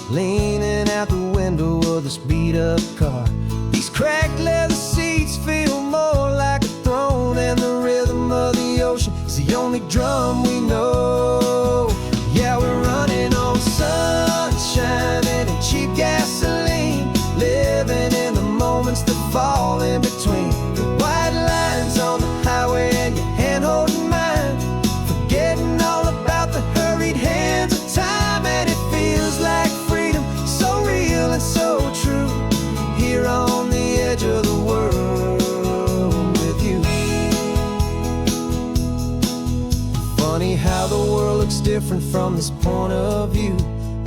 leaning out the window of this beat-up car. These cracked leather seats feel more like a throne, and the rhythm of the ocean is the only drum we know. Yeah, we're running on sunshine and cheap gasoline, living in the moments that fall in between the white lines on the highway and your hand holding mine, forgetting all about the hurried hands of time. And it feels like freedom, so real and so true, here on the edge of the world with you. Funny how the world looks different from this point of view.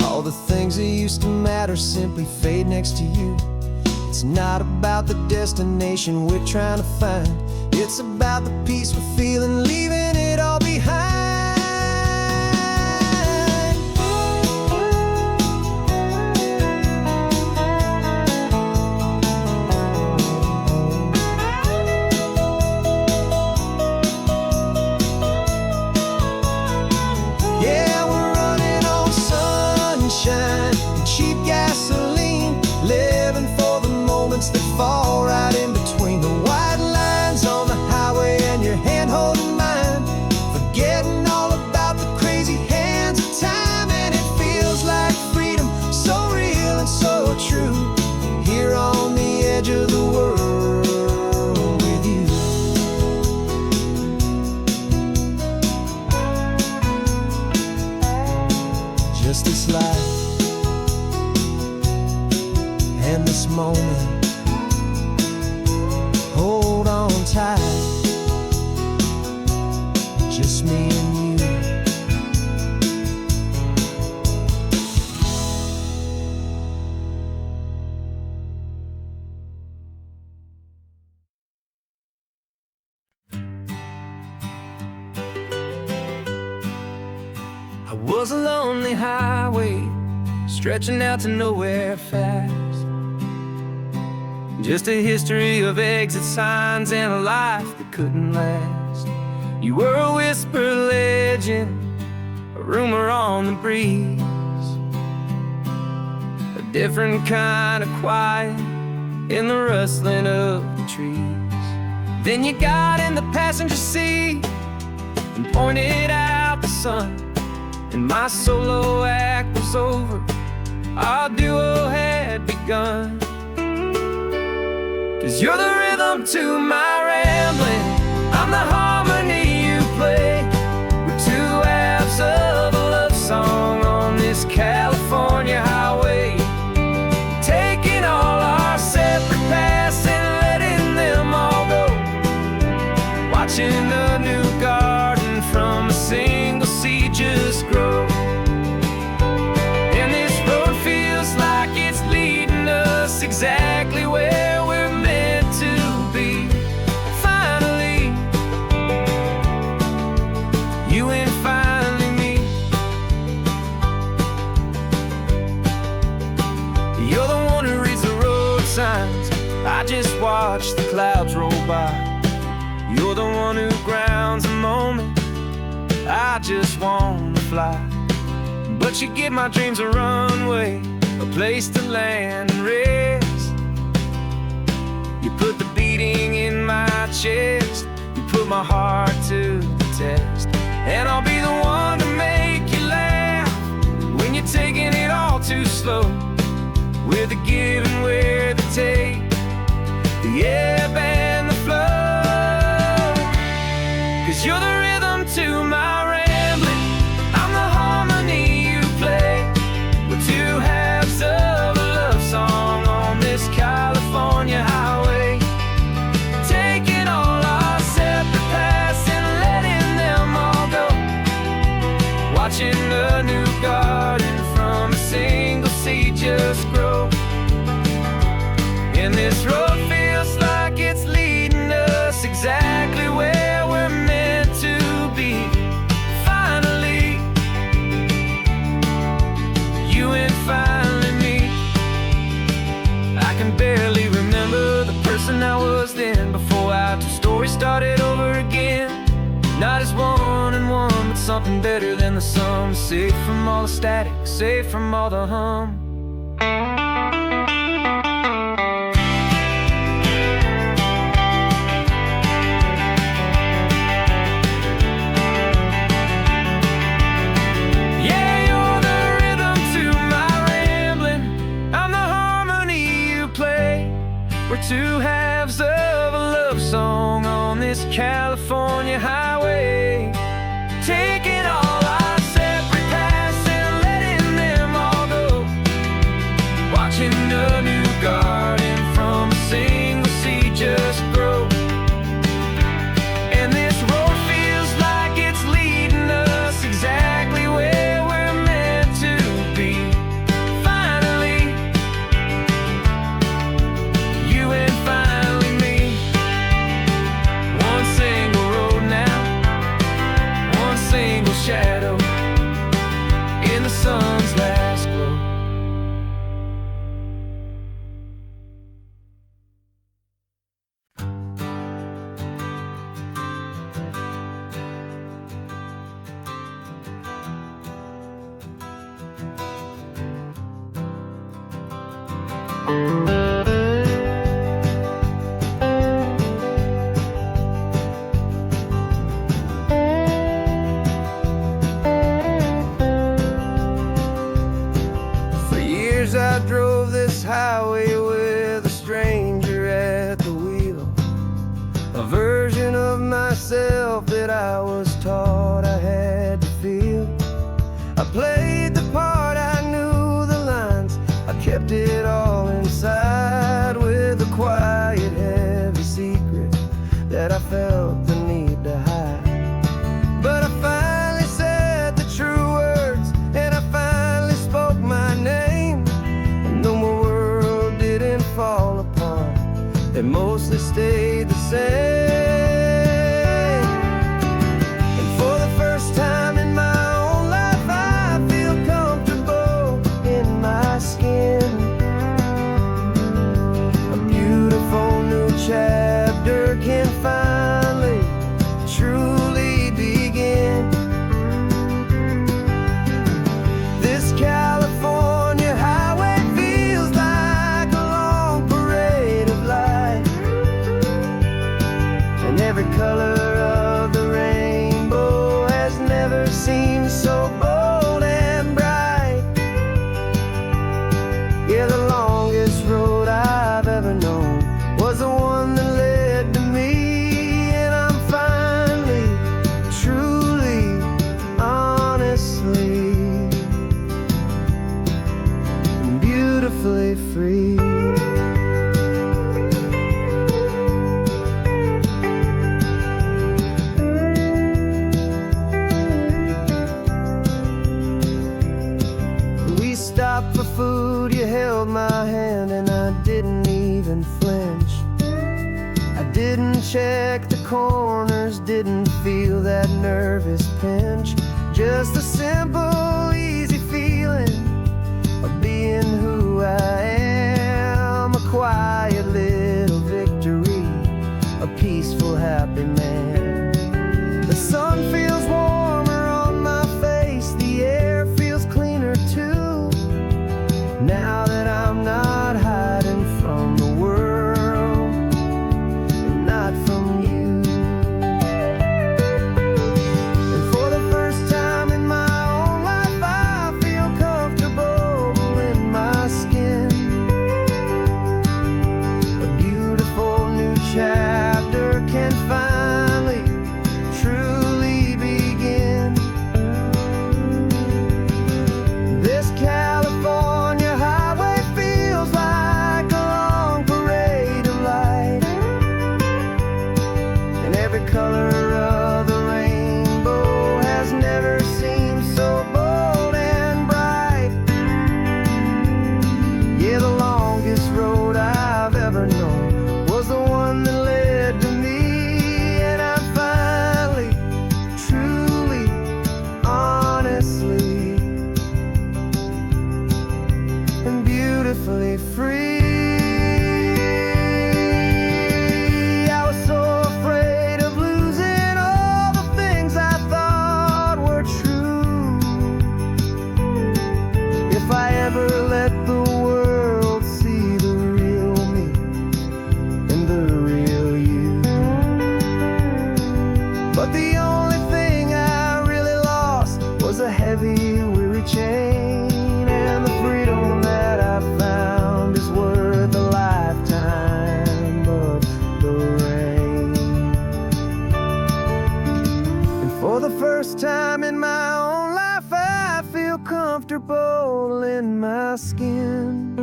All the things that used to matter simply fade next to you. It's not about the destination we're trying to find, it's about the peace we're feeling, leaving it all behind. Yeah, we're running on sunshine and cheap gasoline, living for the moments that fall right in between the white lines on the highway and your hand holding mine, forgetting all about the crazy hands of time. And it feels like freedom, so real and so true, here on the edge of the world with you. Just this life moment. Hold on tight, just me and you. I was a lonely highway, stretching out to nowhere fast. Just a history of exit signs and a life that couldn't last. You were a whisper legend, a rumor on the breeze, a different kind of quiet in the rustling of the trees. Then you got in the passenger seat and pointed out the sun, and my solo act was over, our duo had begun. 'Cause you're the rhythm to my rambling, I'm the harmony you play. We're two halves of a love song on this California highway, taking all our separate paths and letting them all go, watching a new garden from a single seed just grow. And this road feels like it's leading us exactly where we're meant to be. Finally, you and finally me. You're the one who reads the road signs, I just watch the clouds roll by. You're the one who grounds a moment, I just wanna fly. But you give my dreams a runway, a place to land and rest. You put the beating in my chest, you put my heart to the test. And I'll be the one to make you laugh when you're taking it all too slow. We're the give and we're the take, the ebb and the flow. 'Cause you're the rhythm to my rambling, I'm the harmony you play. We're two halves of a love song on this California highway, taking all our separate paths and letting them all go, watching a new garden from a single seed just grow. And this road feels like it's leading us exactly where we're meant to be. Finally, you and finally me. I can barely remember the person I was then, before our two stories started over again. Not as one and one, but something better than the sum. Safe from all the static, safe from all the hum. We're two halves of a love song on this California highway, taking all our separate paths and letting them all go, watching a new garden from a single seed just grow. And this road feels like it's leading us exactly where we're meant to be. Finally, you and finally me. One single road now, one single shadow in the sun's last glow. For years I drove this highway with a stranger at the wheel, a version of myself that I was taught I had to feel. I played the part, I knew the lines, I kept it all inside. quiet, heavy secret that I felt the need to hide. But I finally said the true words, and I finally spoke my name. And though my world didn't fall apart, it mostly stayed the same. And for the first time in my own life, I feel comfortable in my skin. A beautiful new chapter can finally truly begin. This California highway feels like a long parade of light, and every color of the rainbow has never seemed so bold and bright. Yeah, the longest road I've ever known was the one that led to me, and I'm finally, truly, honestly, and beautifully free. We stopped for food, you held my hand, and I didn't even flinch. I didn't check the corners, didn't feel that nervous pinch. Just a simple, easy feeling of being who I am. A quiet little victory, a peaceful, happy man. The sun feels warmer on my face, the air feels cleaner too, now that I'm not hiding from the world, and not from you. And for the first time in my own life, I feel comfortable in my skin. A beautiful new chapter can finally truly begin. This California highway feels like a long parade of light, and every color of the rainbow has never seemed so bold and bright. Yeah, the longest road I've ever known was the one that led to me, and I'm finally, truly, honestly, and beautifully free. I was so afraid of losing all the things I thought were true. If I ever let the world see the real me and the real you. But the only thing I really lost was a heavy, weary chain, and the freedom that I found is worth a lifetime of the rain. And for the first time in my own life, I feel comfortable in my skin.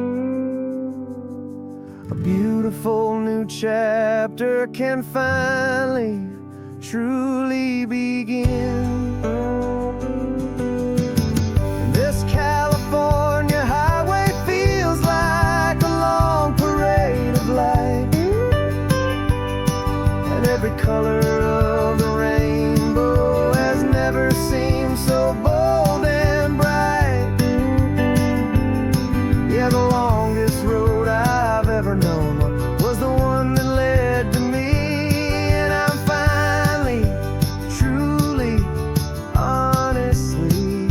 A beautiful new chapter can finally, truly begin. And this California highway feels like a long parade of light, and every color of the rainbow has never seemed so bold and bright. Yeah, the longest road I've ever known was the one that led to me, and I'm finally, truly, honestly,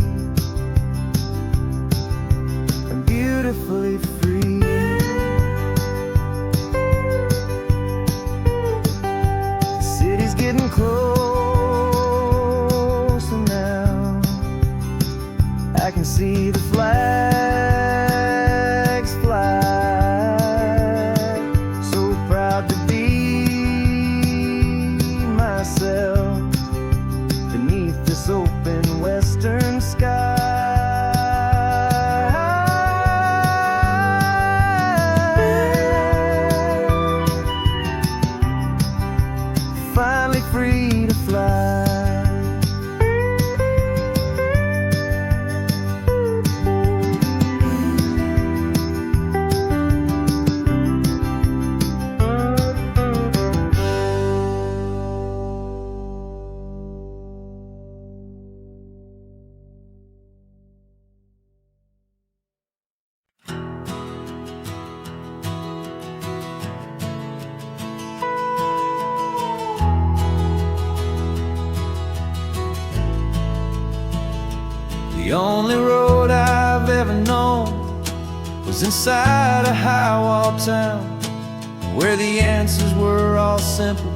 and beautifully free. The city's getting closer now. I can see the flags fly. So proud to be myself beneath this open western sky. free to fly. The only road I've ever known was inside a high-wall town, where the answers were all simple,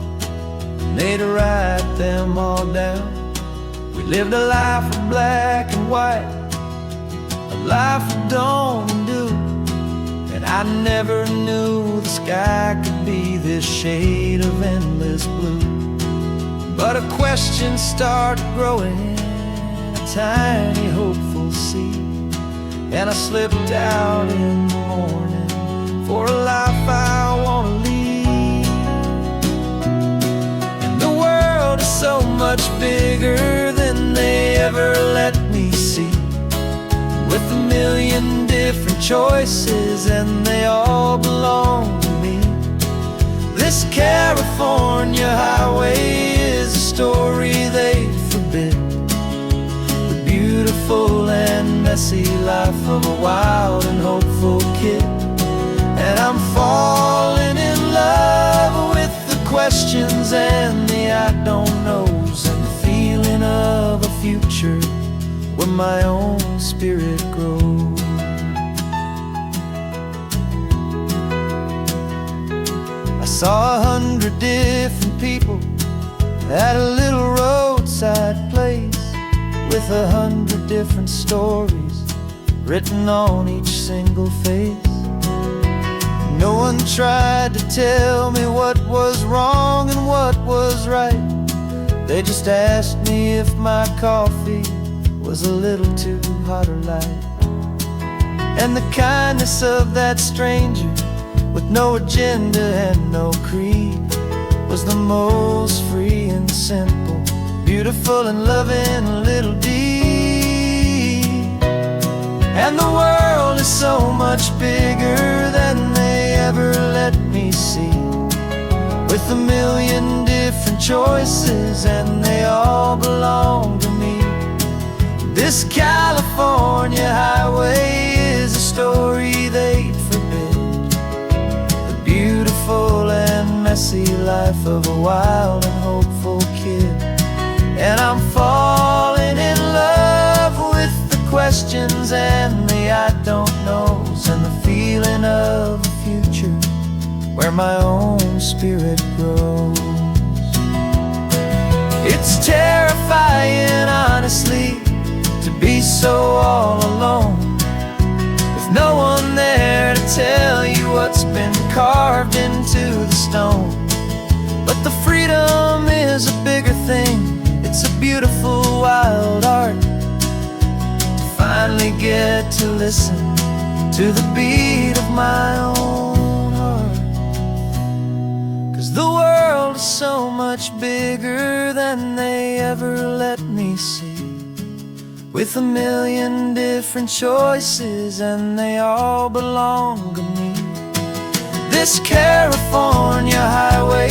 and they'd write them all down. We lived a life of black and white, a life of dawn and dew, and I never knew the sky could be this shade of endless blue. But a question started growing, tiny hopeful seed, and I slipped out in the morning for a life I want to lead. And the world is so much bigger than they ever let me see, with a million different choices and they all belong to me. This California highway is a story they forbid, beautiful and messy life of a wild and hopeful kid. And I'm falling in love with the questions and the I don't knows, and the feeling of a future where my own spirit grows. I saw 100 different people at a little roadside place, with 100 different stories written on each single face. No one tried to tell me what was wrong and what was right. They just asked me if my coffee was a little too hot or light. And the kindness of that stranger, with no agenda and no creed, was the most free and simple, beautiful and loving little deed. And the world is so much bigger than they ever let me see, with a million different choices and they all belong to me. This California highway is a story they forbid, the beautiful and messy life of a wild and hopeful kid. And I'm falling in love with the questions and the I don't knows, and the feeling of a future where my own spirit grows. It's terrifying, honestly, to be so all alone, with no one there to tell you what's been carved into the stone. But the freedom is a bigger thing. It's a beautiful wild art to finally get to listen to the beat of my own heart. 'Cause the world is so much bigger than they ever let me see, with a million different choices and they all belong to me. This California highway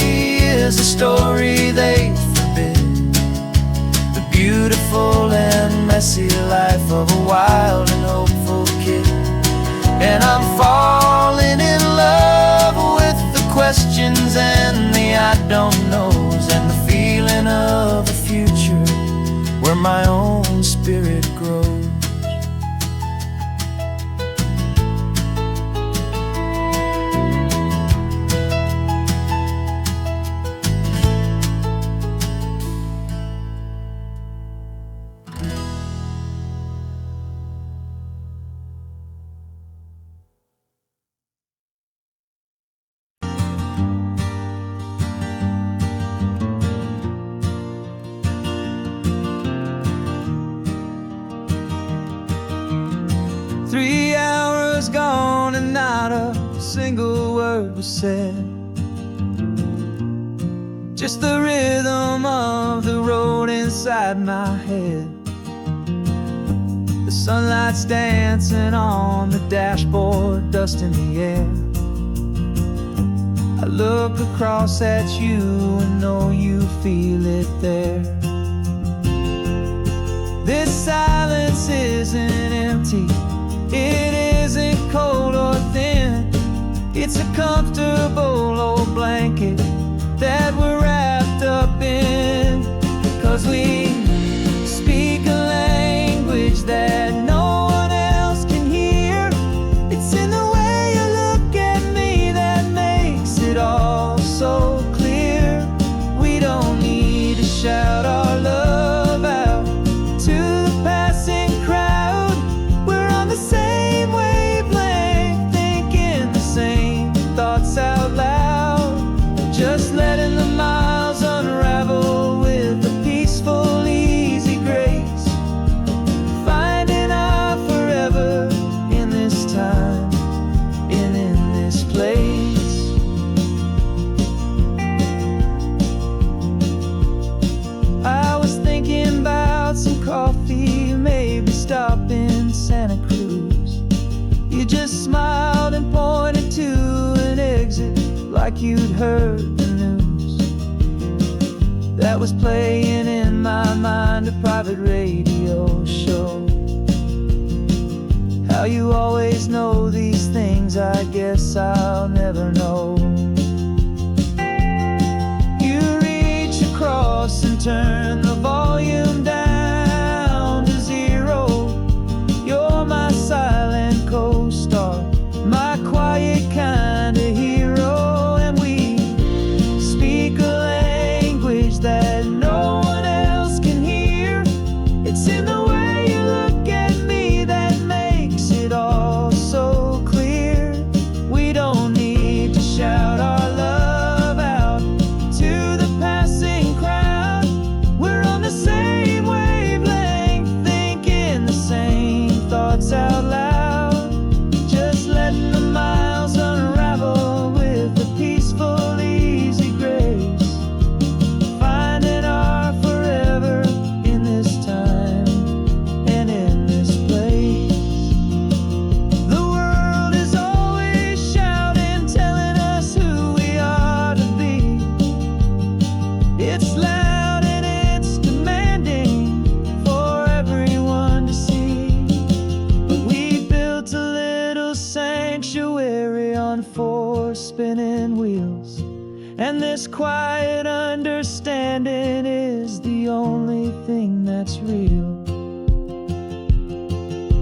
is a story they forbid, the beautiful and messy life of a wild and hopeful kid. And I'm falling in love with the questions and the I don't knows, and the feeling of a future where my own spirit grows. Gone and not a single word was said. just the rhythm of the road inside my head. The sunlight's dancing on the dashboard, dust in the air. I look across at you and know you feel it there. This silence isn't empty, it isn't cold or thin. It's a comfortable old blanket that we're wrapped up in. 'Cause we speak a language that no one else can hear. It's in the way you look at me that makes it all so clear. We don't need to shout our love out to the passing crowd. We're on the same wavelength, thinking the same thoughts out loud. Just letting the miles unravel with a peaceful, easy grace. Finding our forever in this time and in this place. I was thinking about some coffee, maybe stop in Santa Cruz. You just smiled and pointed to an exit like you'd heard the news. That was playing in my mind, a private radio show. How you always know these things, I guess I'll never know. You reach across and turn the volume down to 0. You're my silent co-star, my quiet kind of hero. And we speak a language that no one else can hear. It's in the way you look at me that makes it all so clear. We don't need to shout our love out to the passing crowd. We're on the same wavelength, thinking the same thoughts out loud. Just letting the miles unravel with a peaceful, easy grace. Finding our forever in this time and in this place. The world is always shouting, telling us who we are to be. It's loud and it's demanding for everyone to see. But we built a little sanctuary on 4 spinning wheels, and this quiet understanding is the only thing that's real.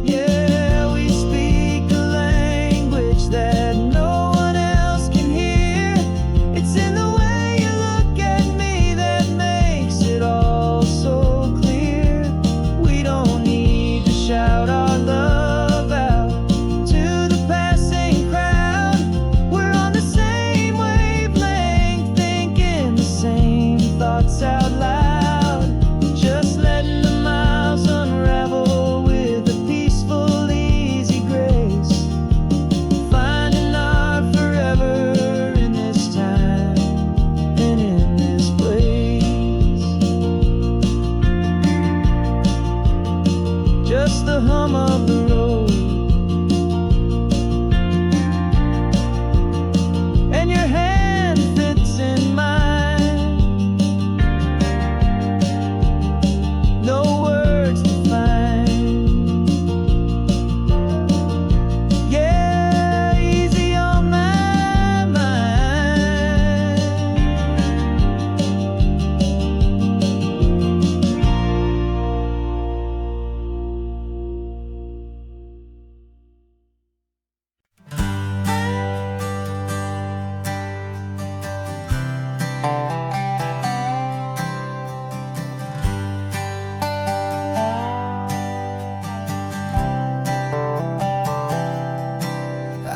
Yeah, we speak a language that no one else can hear. It's in the way you look at me that makes it all so clear. We don't need to shout our love out to the passing crowd. We're on the same wavelength, thinking the same thoughts out loud. Just letting the miles unravel with a peaceful, easy grace. Finding our forever in this time and in this place. Just the hum of the road and your hand fits in mine. No words to find. Yeah, easy on my mind.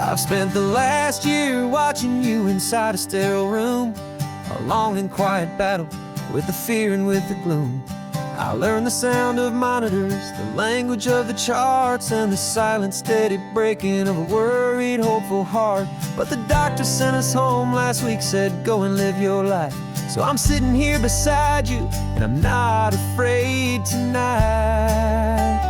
I've spent the last year watching you inside a sterile room, a long and quiet battle with the fear and with the gloom. I learned the sound of monitors, the language of the charts, and the silent, steady breaking of a worried, hopeful heart. But the doctor sent us home last week, said, go and live your life. So I'm sitting here beside you, and I'm not afraid tonight.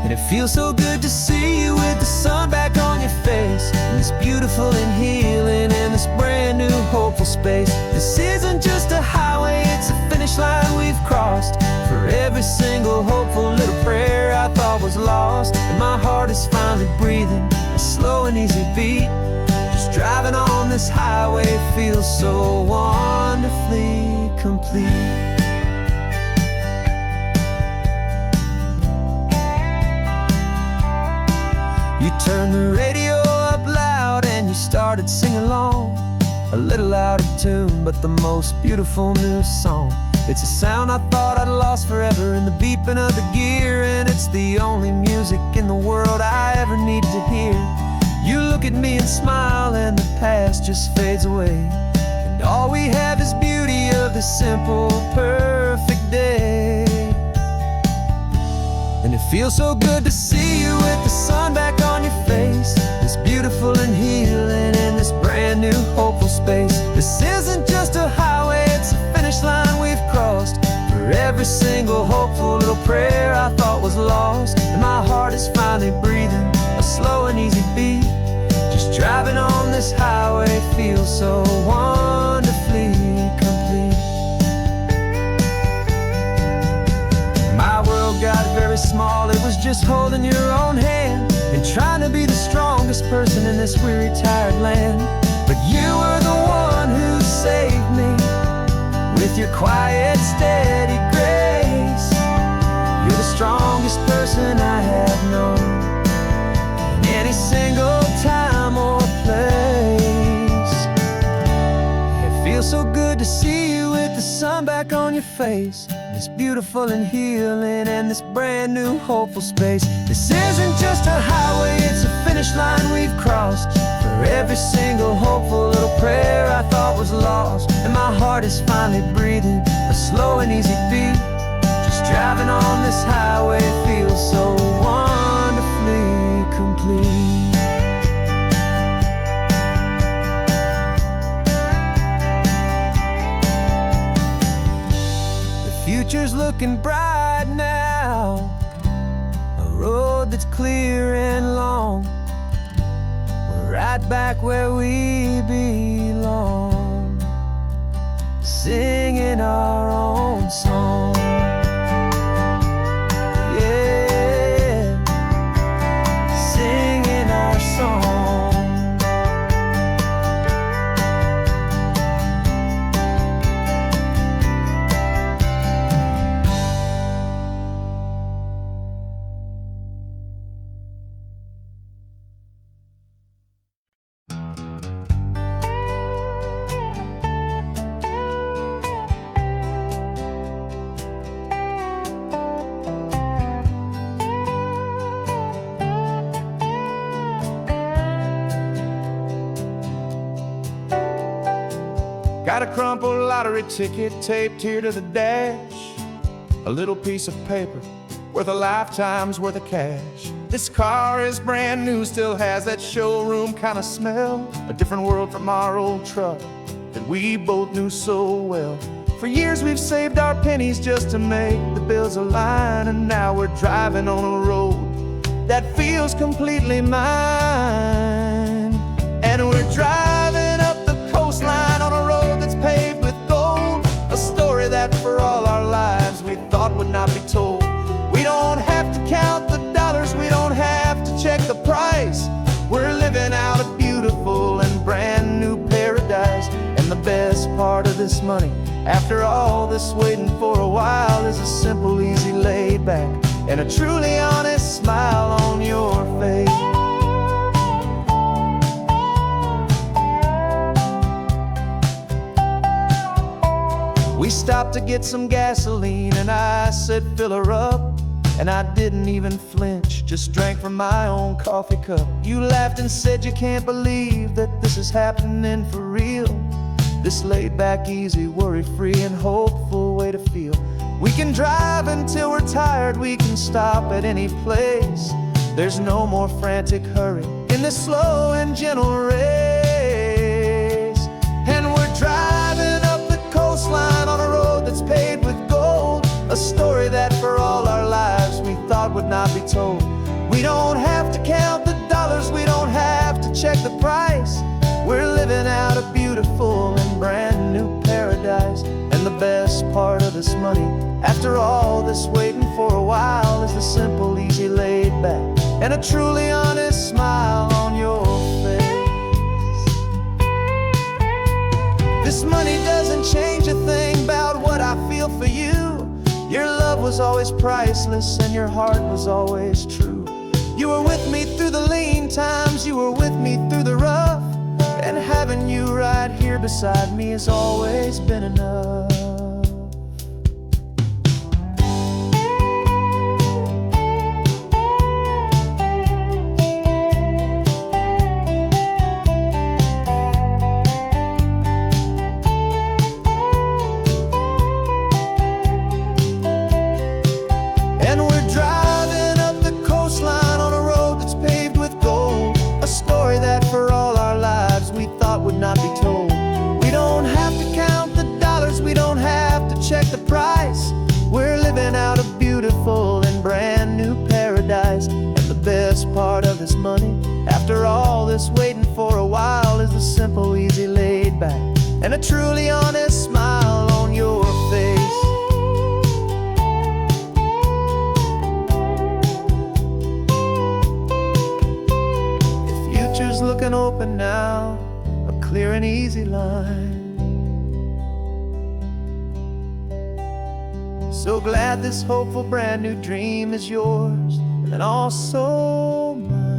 And it feels so good to see you with the sun back on your face, and this beautiful and healing in this brand new hopeful space. This isn't just a highway, it's a finish line we've crossed. For every single hopeful little prayer I thought was lost, and my heart is finally breathing a slow and easy beat. Just driving on this highway feels so wonderfully complete. You turned the radio up loud and you started singing along, a little out of tune, but the most beautiful new song. It's a sound I thought I'd lost forever in the beeping of the gear, and it's the only music in the world I ever need to hear. You look at me and smile, and the past just fades away, and all we have is beauty of this simple, perfect day. And it feels so good to see you with the sun back on your face, this beautiful and healing in this brand new hopeful space. This isn't just a highway, it's a finish line we've crossed. For every single hopeful little prayer I thought was lost, and my heart is finally breathing a slow and easy beat. Just driving on this highway feels so wonderfully complete. My world got very small, it was just holding your own hand and trying to be the strongest person in this weary, tired land. But you were the one who saved me with your quiet, steady grace. You're the strongest person I have known in any single time or place. It feels so good to see you with the sun back on your face, this beautiful and healing and this brand new hopeful space. This isn't just a highway, it's a finish line we've crossed. For every single hopeful little prayer I thought was lost, and my heart is finally breathing a slow and easy beat. Just driving on this highway feels so wonderfully complete. Future's looking bright now, a road that's clear and long. We're right back where we belong, singing our own song. Yeah, singing our song. Got a crumpled lottery ticket taped here to the dash, a little piece of paper worth a lifetime's worth of cash. This car is brand new, still has that showroom kind of smell, a different world from our old truck that we both knew so well. For years we've saved our pennies just to make the bills align, and now we're driving on a road that feels completely mine. And we're driving up the coastline on a road that's paved with gold, a story that for all our lives we thought would not be told. We don't have to count the dollars, we don't have to check the price. We're living out a beautiful and brand new paradise. And the best part of this money, after all this waiting for a while, is a simple, easy, laid back and a truly honest smile on your face. We stopped to get some gasoline and I said fill her up, and I didn't even flinch, just drank from my own coffee cup. You laughed and said you can't believe that this is happening for real. This laid back, easy, worry-free and hopeful way to feel. We can drive until we're tired, we can stop at any place. There's no more frantic hurry in this slow and gentle race. And we're driving up thought would not be told. We don't have to count the dollars, we don't have to check the price. We're living out a beautiful and brand new paradise. And the best part of this money, after all this waiting for a while, is the simple, easy, laid back, and a truly honest smile on your face. This money doesn't change a thing about what I feel for you. Your love was always priceless and your heart was always true. You were with me through the lean times, you were with me through the rough, and having you right here beside me has always been enough. And we're driving up the coastline on a road that's paved with gold, a story that for all our lives we thought would not be told. We don't have to count the dollars, we don't have to check the price. We're living out a beautiful and brand new paradise. And the best part of this money, after all this waiting for a while, is the simple, easy, laid back, and a truly honest smile on your face. Looking open now, a clear and easy line. So glad this hopeful brand new dream is yours and also mine.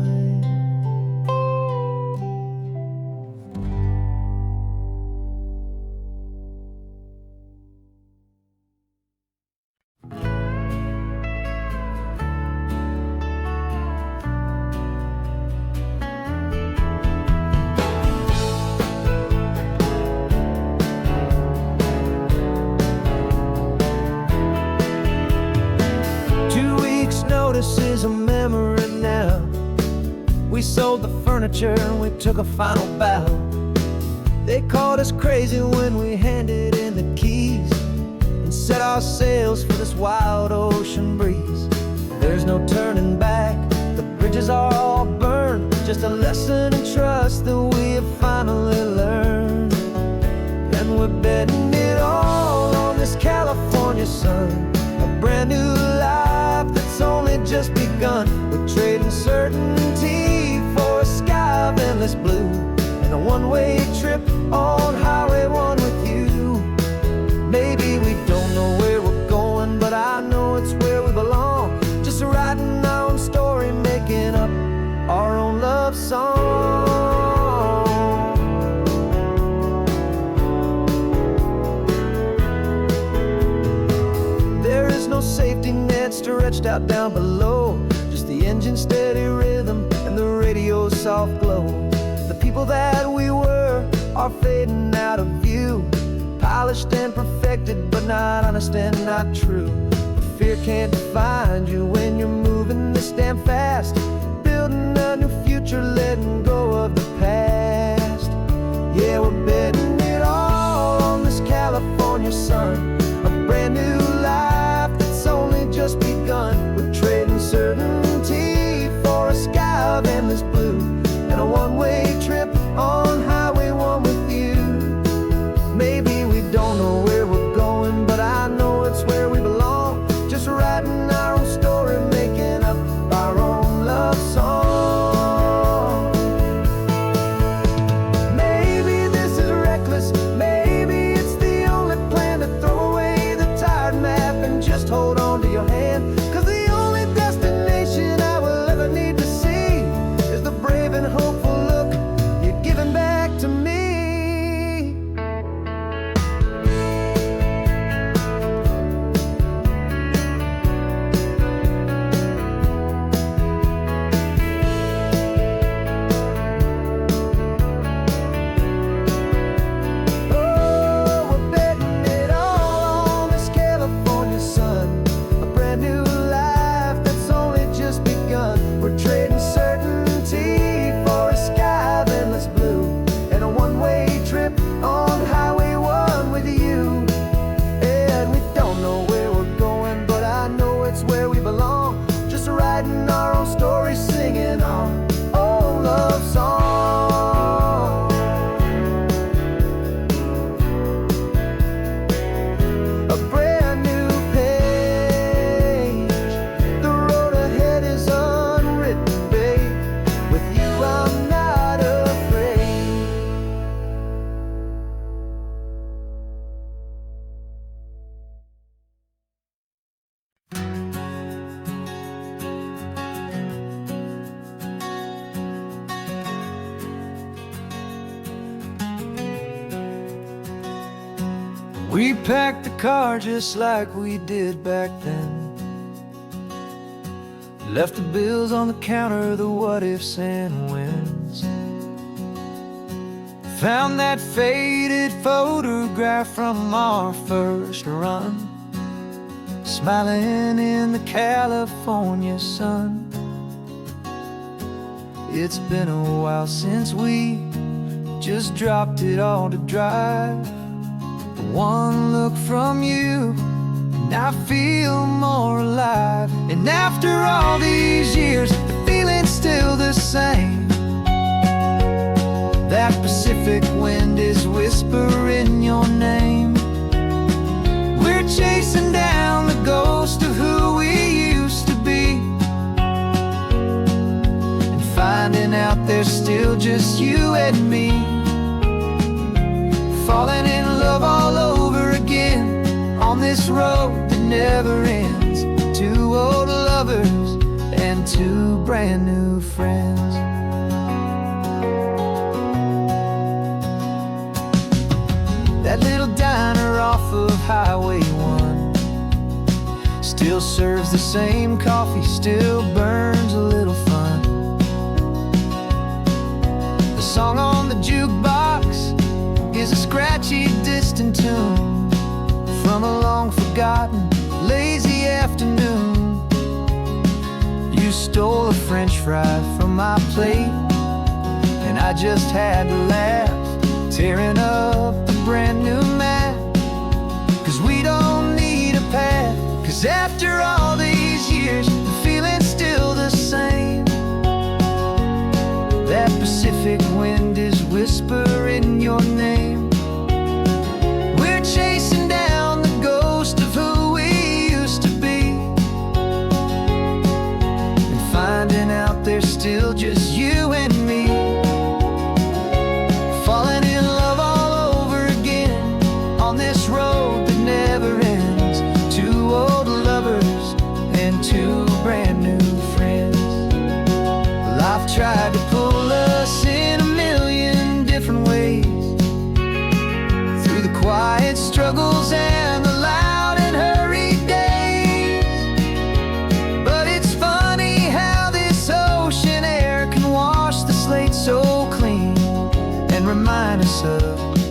Notice is a memory now. We sold the furniture and we took a final bow. They called us crazy when we handed in the keys and set our sails for this wild ocean breeze. There's no turning back, the bridges are all burned, just a lesson in trust that we have finally learned. And we're betting it all on this California sun, a brand new life that's only just begun. We're trading certainty for a sky of endless blue, and a one-way trip on Highway 1 with you. Maybe we don't know where we're going, but I know it's where we belong. Just writing our own story, making up our own love song. There is no safety net stretched out down below, just the engine's steady rhythm and the radio's soft glow. The people that we were are fading out of view, polished and perfected, but not honest and not true. Fear can't define you when you're moving this damn fast, building a new future, letting go of the past. Yeah, we're betting it all on this California sun, a brand new life that's only just begun. We're trading certainty for a sky of endless blue, and a one-way trip on Highway 1 with you. Maybe we don't know where we're going, but I know it's where we belong. Just writing our own story, making up our own love song. Maybe this is reckless, maybe it's the only plan to throw away the tired map and just hold on to your hand. 'Cause the only destination I will ever need to see is the brave and hopeful look you're giving back to me. Oh, we're betting it all on this California sun, a brand new We packed the car just like we did back then. Left the bills on the counter, the what-ifs and whens. Found that faded photograph from our first run, smiling in the California sun. It's been a while since we just dropped it all to drive. But one look from you and I feel more alive. And after all these years, the feeling's still the same. That Pacific wind is whispering your name. We're chasing down the ghost of who we used to be, and finding out there's still just you and me. Falling in love all over again on this road that never ends. Two old lovers and two brand new friends. That little diner off of Highway 1 still serves the same coffee, still burns a little fun. The song on the jukebox is a scratchy, distant tune from a long-forgotten, lazy afternoon. You stole a French fry from my plate, and I just had to laugh, tearing up a brand new map. 'Cause we don't need a path, 'cause after all these years, the feeling's still the same. That Pacific wind is whispering your name. We're chasing down the ghost of who we used to be, and finding out there's still just you and me. Falling in love all over again on this road that never ends. Two old lovers and two brand new friends. Life tried to pull us in a million different ways, through the quiet struggles and the loud and hurried days. But it's funny how this ocean air can wash the slate so clean, and remind us of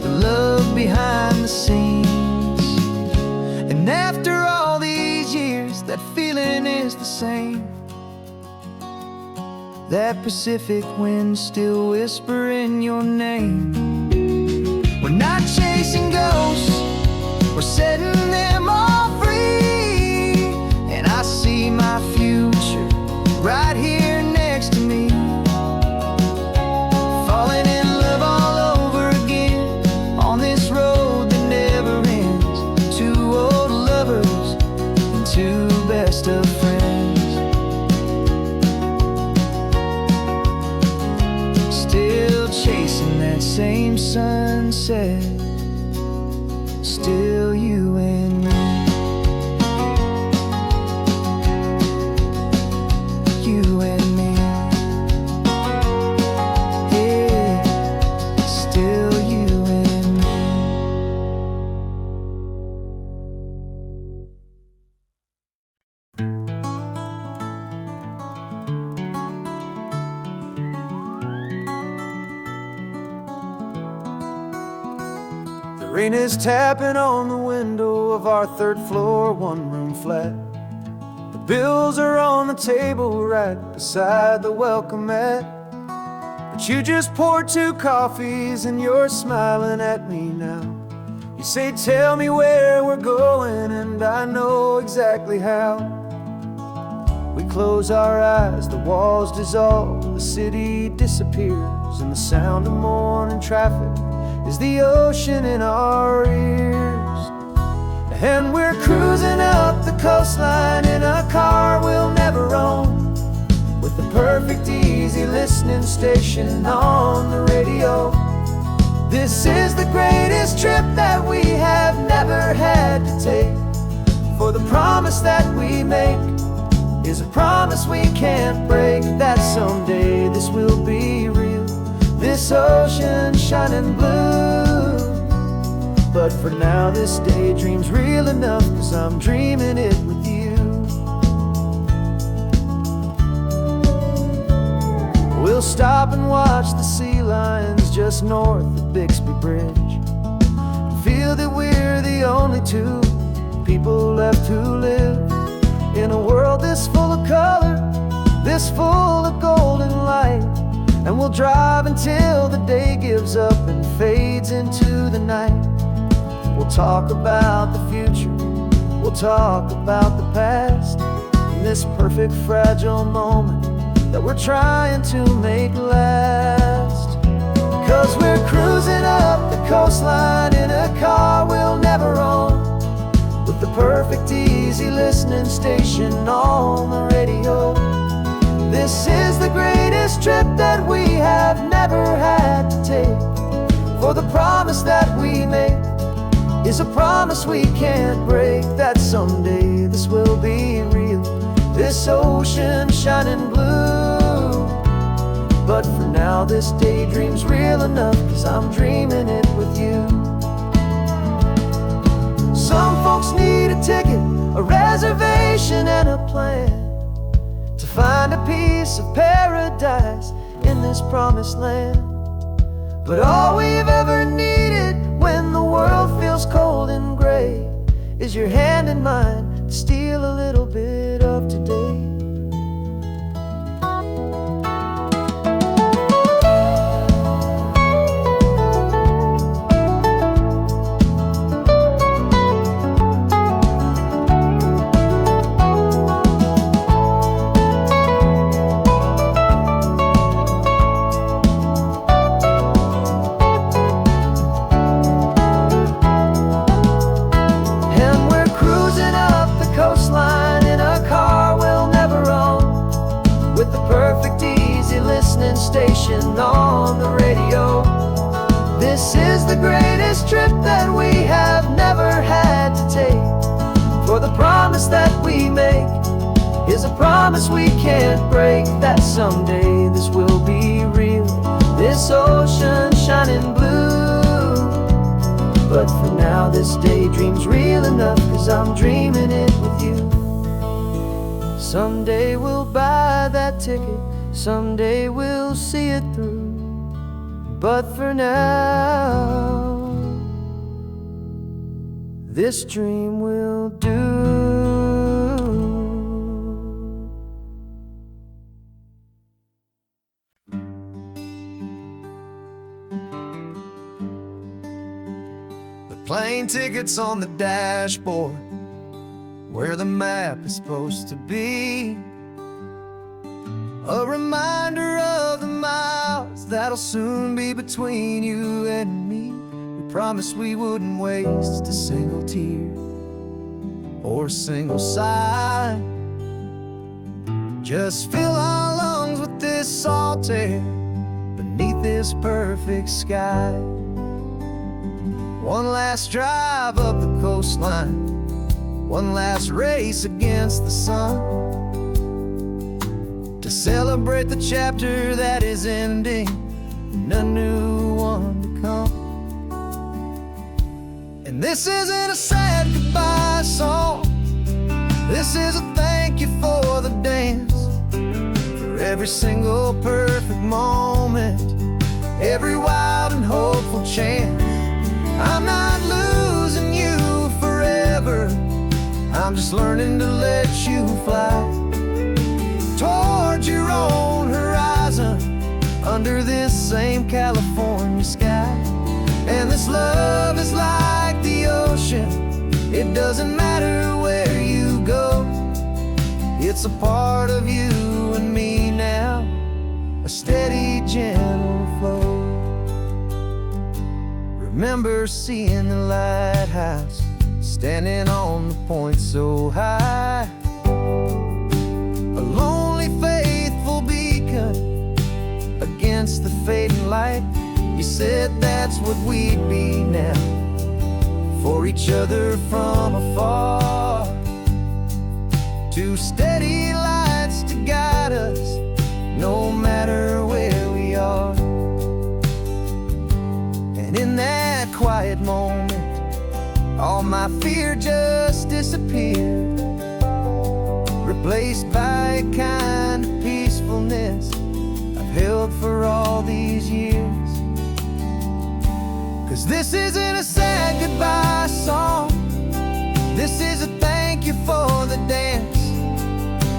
the love behind the scenes. And after all these years, that feeling is the same. That Pacific wind still whispering your name. We're not chasing ghosts, we're setting them all free. And I see my future right here next to me. Falling in love all over again on this road that never ends. Two old lovers and two best of friends. Still chasing that same sunset, still you and me. You and me. Yeah, still you and me. The rain is tapping on the window of our third floor, one-room flat. The bills are on the table right beside the welcome mat. But you just poured two coffees and you're smiling at me now. You say, tell me where we're going, and I know exactly how. We close our eyes, the walls dissolve, the city disappears, and the sound of morning traffic is the ocean in our ears. And we're cruising up the coastline in a car we'll never own, with the perfect easy listening station on the radio. This is the greatest trip that we have never had to take, for the promise that we make is a promise we can't break, that someday this will be real. This ocean shining blue But for now this daydream's real enough, 'cause I'm dreaming it with you. We'll stop and watch the sea lions just north of Bixby Bridge. Feel that we're the only two people left who live in a world this full of color, this full of golden light. And we'll drive until the day gives up and fades into the night. We'll talk about the future, we'll talk about the past, in this perfect fragile moment that we're trying to make last. 'Cause we're cruising up the coastline in a car we'll never own, with the perfect easy listening station on the radio. This is the greatest trip that we have never had to take, for the promise that we make is a promise we can't break, that someday this will be real, this ocean shining blue. But for now this daydream's real enough, 'cause I'm dreaming it with you. Some folks need a ticket, a reservation and a plan to find a piece of paradise in this promised land. But all we've ever needed when the world feels cold and gray is your hand in mine to steal a little bit of today. Station on the radio. This is the greatest trip that we have never had to take, for the promise that we make is a promise we can't break, that someday this will be real, this ocean shining blue. But for now this daydream's real enough, 'cause I'm dreaming it with you. Someday we'll buy that ticket, someday we'll see it through. But for now, this dream will do. The plane ticket's on the dashboard, where the map is supposed to be. A reminder of the miles that'll soon be between you and me. We promised we wouldn't waste a single tear or a single sigh. Just fill our lungs with this salt air beneath this perfect sky. One last drive up the coastline, one last race against the sun, to celebrate the chapter that is ending and a new one to come. And this isn't a sad goodbye song, this is a thank you for the dance, for every single perfect moment, every wild and hopeful chance. I'm not losing you forever, I'm just learning to let you fly towards your own horizon, under this same California sky. And this love is like the ocean, it doesn't matter where you go, it's a part of you and me now, a steady, gentle flow. Remember seeing the lighthouse, standing on the point so high, a lonely, faithful beacon against the fading light. You said that's what we'd be now, for each other from afar. Two steady lights to guide us, no matter where we are. And in that quiet moment, All my fear just disappeared, replaced by a kind of peacefulness I've held for all these years. 'Cause this isn't a sad goodbye song, this is a thank you for the dance,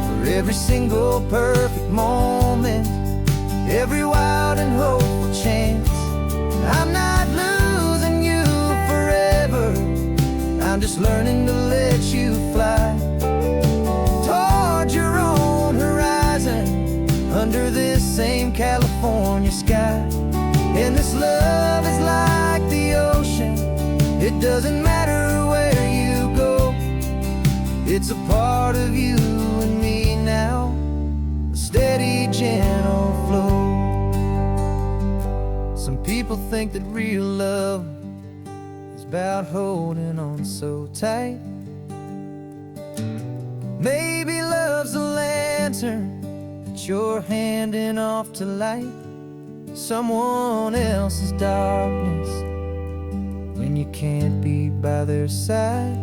for every single perfect moment, every wild and hopeful chance. I'm not losing you forever, I'm just learning to let you fly toward your own horizon, under this same California sky. And this love is like the ocean, it doesn't matter where you go, it's a part of you and me now, a steady, gentle flow. Some people think that real love is about holding on so tight. Maybe love's a lantern that you're handing off to light someone else's darkness when you can't be by their side.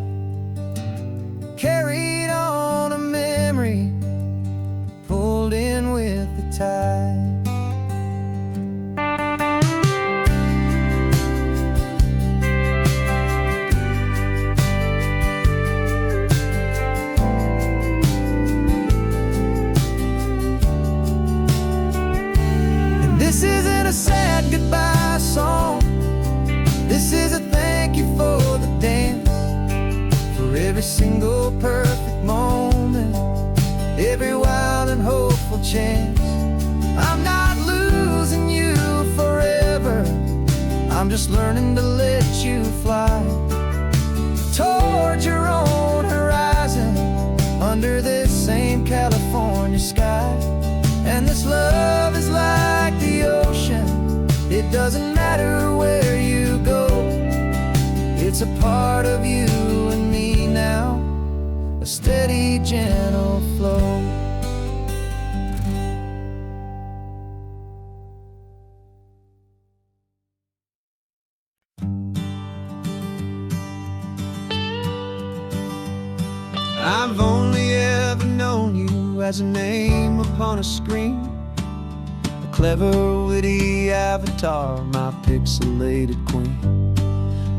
Carried on a memory, pulled in with the tide. This isn't a sad goodbye song, this is a thank you for the dance, for every single perfect moment, every wild and hopeful chance. I'm not losing you forever, I'm just learning to let you fly toward your own horizon, under this same California sky. And this love is like the ocean, it doesn't matter where you go, it's a part of you and me now, a steady, gentle flow. I've only ever known you as a name upon a screen, a clever, witty avatar, my pixelated queen.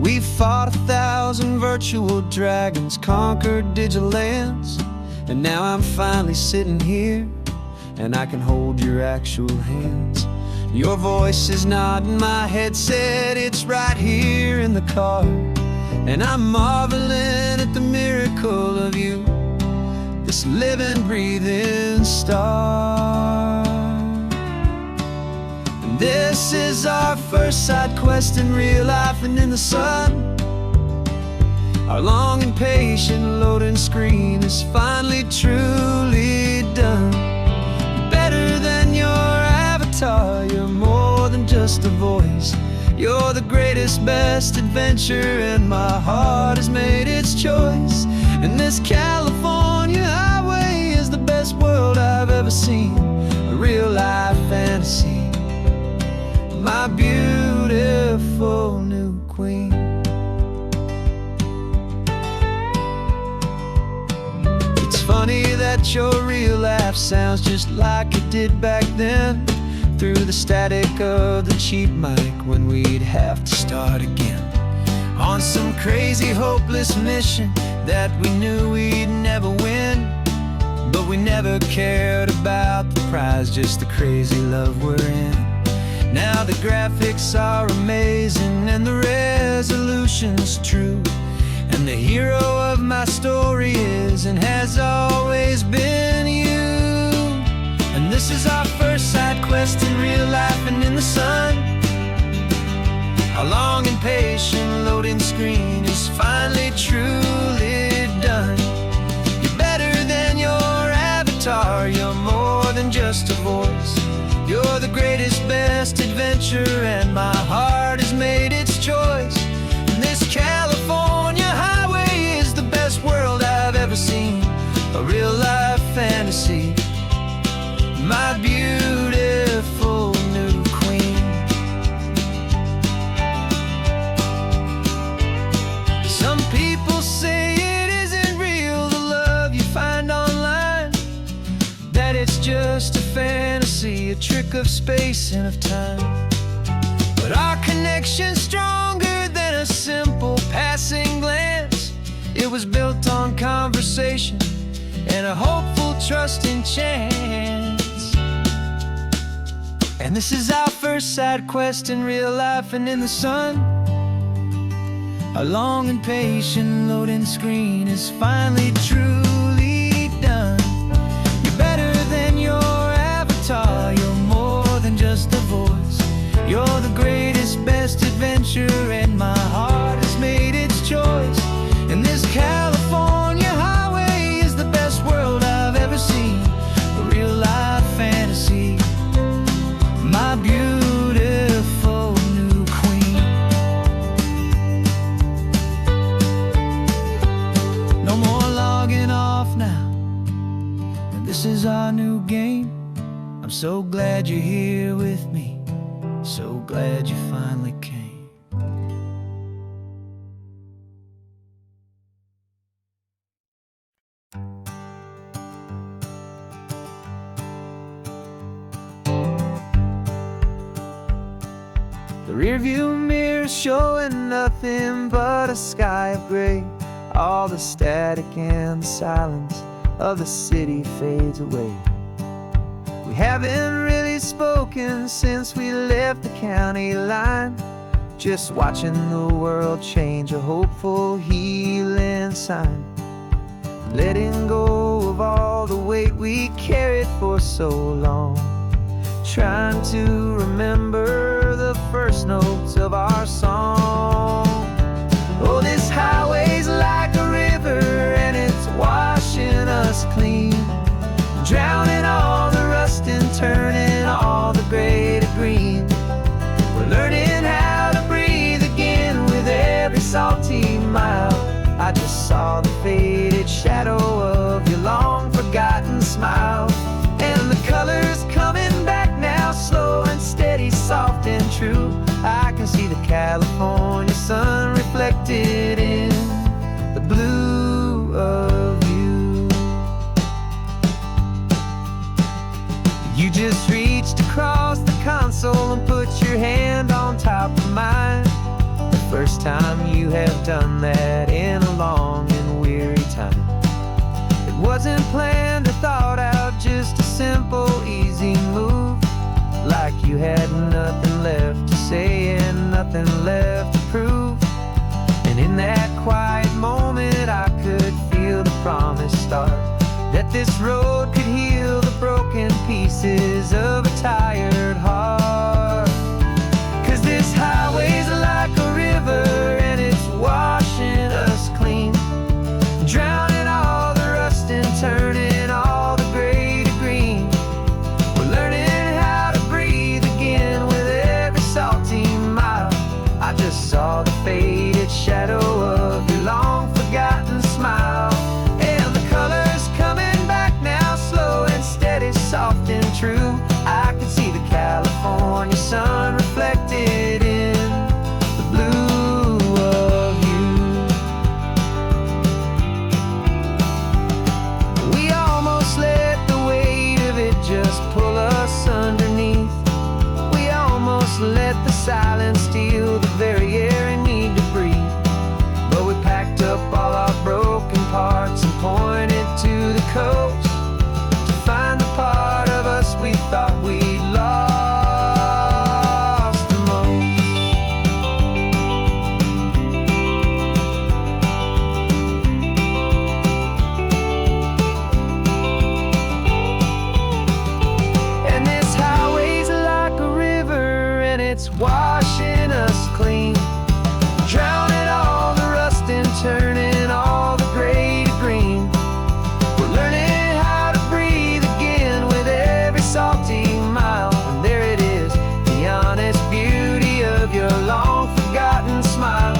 We fought 1,000 virtual dragons, conquered digital lands, and now I'm finally sitting here, and I can hold your actual hands. Your voice is not in my headset, it's right here in the car, and I'm marveling at the miracle of you, this living, breathing star. And this is our first side quest in real life and in the sun. Our long and patient loading screen is finally truly done. Better than your avatar, you're more than just a voice, you're the greatest, best adventure, and my heart has made its choice. And this California highway is the best world I've ever seen, a real life fantasy, my beautiful new queen. It's funny that your real life sounds just like it did back then, through the static of the cheap mic when we'd have to start again, on some crazy hopeless mission that we knew we'd never win. But we never cared about the prize, just the crazy love we're in. Now the graphics are amazing and the resolution's true, and the hero of my story is and has always been you. And this is our first side quest in real life and in the sun. Our long and patient loading screen is finally truly done. You're better than your avatar, you're more than just a voice, you're the greatest, best adventure, and my heart has made its choice. And this California highway is the best world I've ever seen, a real life fantasy, my beautiful new queen. Some people just a fantasy, a trick of space and of time. But our connection's stronger than a simple passing glance. It was built on conversation and a hopeful trusting chance. And this is our first side quest in real life and in the sun. Our long and patient loading screen is finally truly done. You're better than your avatar, you're more than just a voice. You're the greatest, best adventure, and my heart has made its choice. And this California highway is the best world I've ever seen. A real life fantasy, my beautiful new queen. No more logging off now, and this is our new game. I'm so glad you're here with me, so glad you finally came. The rearview mirror showing nothing but a sky of gray. All the static and the silence of the city fades away. We haven't really spoken since we left the county line, just watching the world change, a hopeful healing sign. Letting go of all the weight we carried for so long, trying to remember the first notes of our song. Oh, this highway's like a river and it's washing us clean, drowning all the rust and turning all the gray to green. We're learning how to breathe again with every salty mile. I just saw the faded shadow of your long forgotten smile. And the colors coming back now, slow and steady, soft and true. I can see the California sun reflected in the blue of you. You just reached across the console and put your hand on top of mine. The first time you have done that in a long and weary time. It wasn't planned or thought out, just a simple, easy move. Like you had nothing left to say and nothing left to prove. And in that quiet moment I could feel the promise start, that this road could heal the broken pieces of a tired heart. 'Cause this highway's like a river and it's washing us clean, drowning all the rust and turning all the gray to green. We're learning how to breathe again with every salty mile. I just saw the faded shadow of your long forgotten smile. And the colors coming back now, slow and steady, soft and true. I can see the California sun reflected in the blue of you. We almost let the weight of it just pull us underneath. We almost let the silence steal the very air I need to breathe. But we packed up all our broken parts and pointed to the coast to find the part of us we thought we'd lost the most. And this highway's like a river and it's washing us clean, drowning all the rust and turning all the gray to green. We're learning how to breathe again with every salty mile. And there it is, the honest beauty of your long forgotten smile.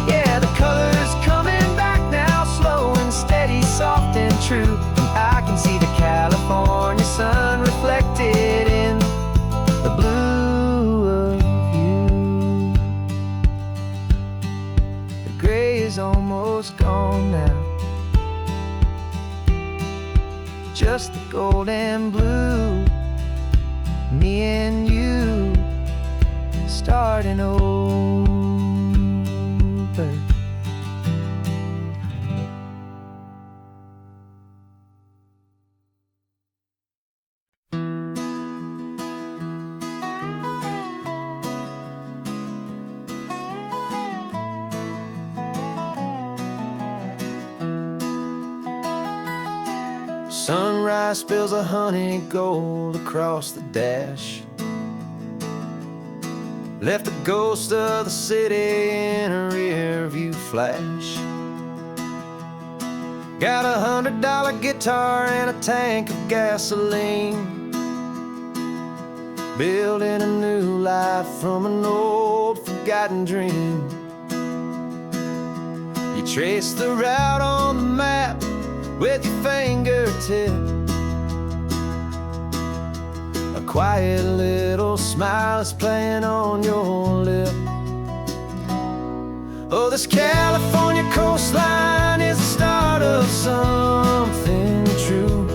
Yeah, the colors coming back now, slow and steady, soft and true. I can see the California sun reflected in the blue of you. The gray is almost gone now, just the gold and blue. Me and you starting over. Sunrise spills a honey gold across the dash. Left the ghost of the city in a rear view flash. Got $100 guitar and a tank of gasoline. Building a new life from an old forgotten dream. You trace the route on the map with your fingertip. A quiet little smile is playing on your lip. Oh, this California coastline is the start of something true.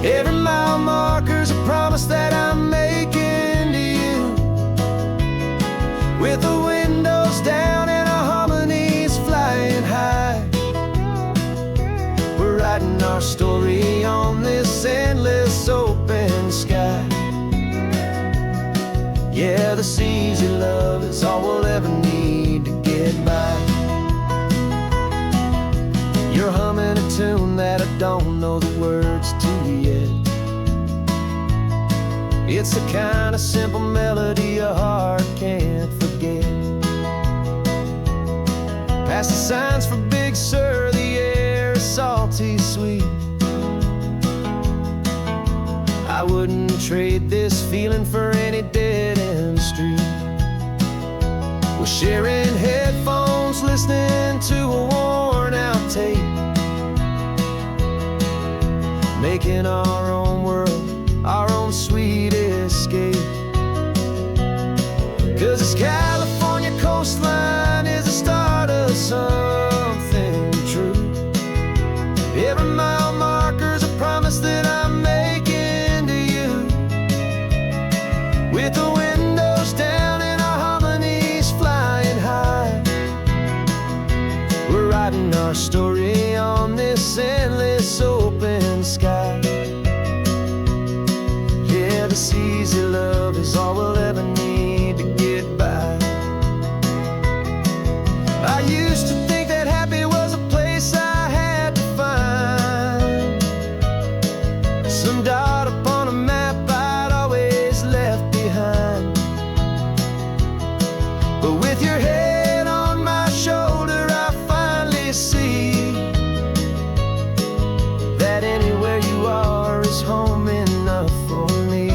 Every mile marker's a promise that I'm making to you. With the windows down and our harmonies flying high, we're writing our story on this endless open sky. Yeah, this easy love is all we'll ever need to get by. You're humming a tune that I don't know the words to yet. It's the kind of simple melody a heart can't forget. Past the signs for Big Sur, the air is salty sweet. I wouldn't trade this feeling for any dead-end street. We're sharing headphones, listening to a worn-out tape, making our own world, our own sweet escape. 'Cause this California coastline is the start of something true. Every mile marker's a promise that I'm making to you. With the windows down and our harmonies flying high, we're writing our story on this endless open sky. Yeah, this easy love is all we'll ever need to get by. I used to think that happy was a place I had to find, some dot upon a map I'd always left behind. But with your head on my shoulder, I finally see that anywhere you are is home enough for me.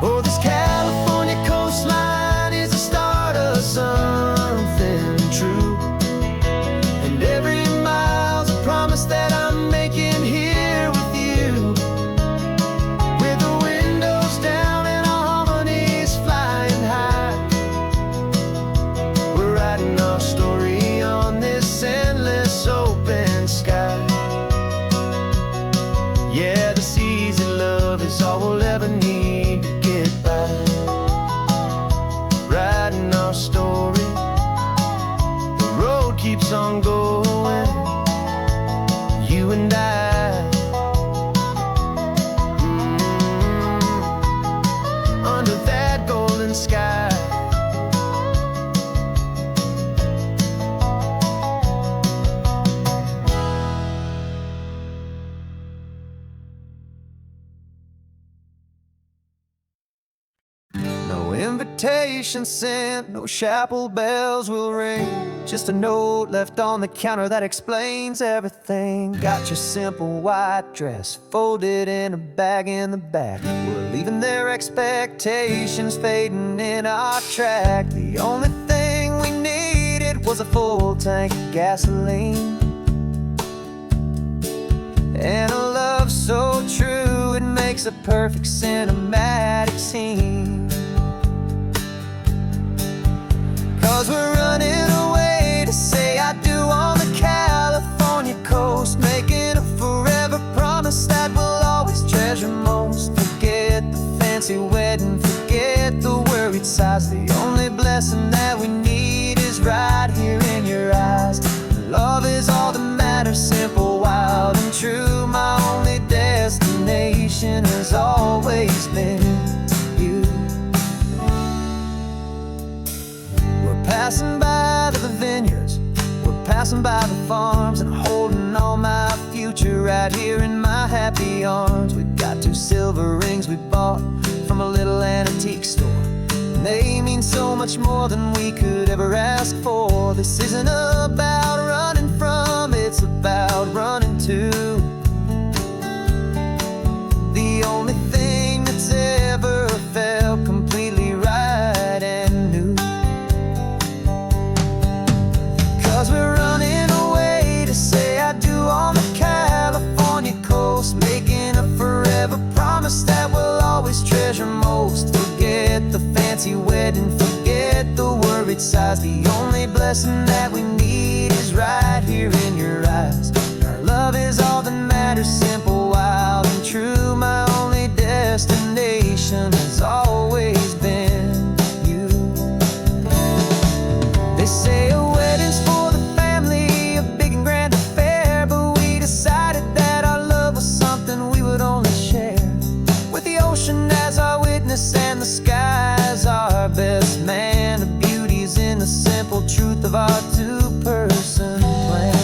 Oh, this California coastline is the start of something true. And every mile's a promise that I'm making here with you. With the windows down and our harmonies flying high, we're writing our story on this endless open sky. Yeah, this easy love is all we'll ever need to get by. Writing our story, the road keeps on going. You and I, under that golden sky. No invitation sent, no chapel bells will ring. Just a note left on the counter that explains everything. Got your simple white dress folded in a bag in the back. We're leaving their expectations fading in our track. The only thing we needed was a full tank of gasoline and a love so makes a perfect cinematic scene. 'Cause we're running away to say I do on the California coast, making a forever promise that we'll always treasure most. Forget the fancy wedding, forget the worried sighs. The only blessing that we need is right here in your eyes. Love is all that matters, simple, wild, and true. My only destination has always been you. We're passing by the vineyards, we're passing by the farms, and holding all my future right here in my happy arms. We've got 2 silver rings we bought from a little antique store. They mean so much more than we could ever ask for. This isn't about running from, it's about running to the only thing that's ever felt completely right and new. 'Cause we're running away to say I do on the California coast, making a forever promise that we'll always treasure most. Forget the fancy wedding, forget the worried sighs. The only blessing that we need is right here in your eyes. Our love is all that matters, simple, wild, and true. My only destination has always been you. They say a wedding's for the family, a big and grand affair, but we decided that our love was something we would only share with the ocean as our witness and the sky as our best man. The beauty's in the simple truth of our 2-person plan.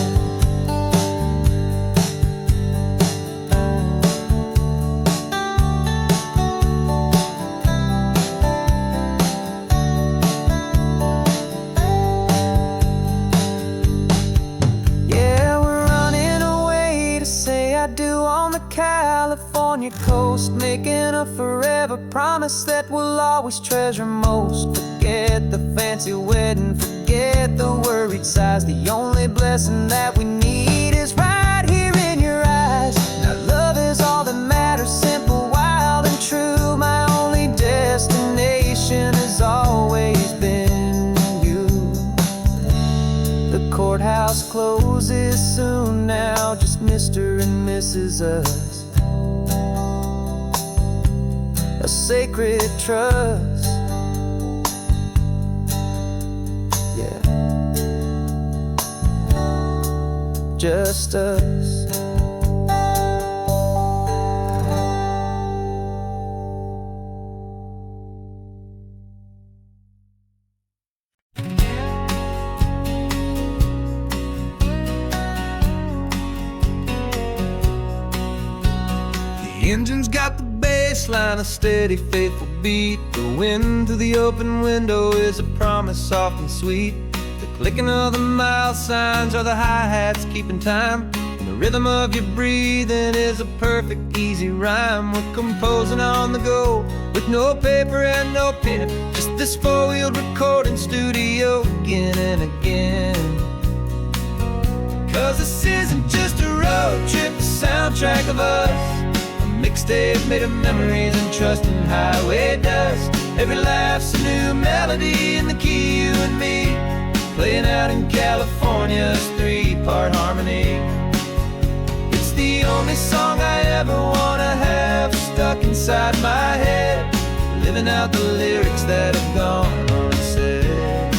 Yeah, we're running away to say I do on the California coast, making a forever promise that we'll always treasure most. Forget the fancy wedding, forget the worried sighs. The only blessing that we need is right here in your eyes. Now love is all that matters, simple, wild, and true. My only destination has always been you. The courthouse closes soon now, just Mr. and Mrs. Us. A sacred trust, yeah, just us. The engine's got the baseline, a steady, faithful beat. The wind through the open window is a promise soft and sweet. The clicking of the mile signs are the hi-hats keeping time, and the rhythm of your breathing is a perfect, easy rhyme. We're composing on the go with no paper and no pen, just this 4-wheeled recording studio again and again. 'Cause this isn't just a road trip, the soundtrack of us. Mixtape made of memories and trust and highway dust. Every laugh's a new melody in the key, you and me, playing out in California's 3-part harmony. It's the only song I ever wanna have stuck inside my head, living out the lyrics that have gone unsaid.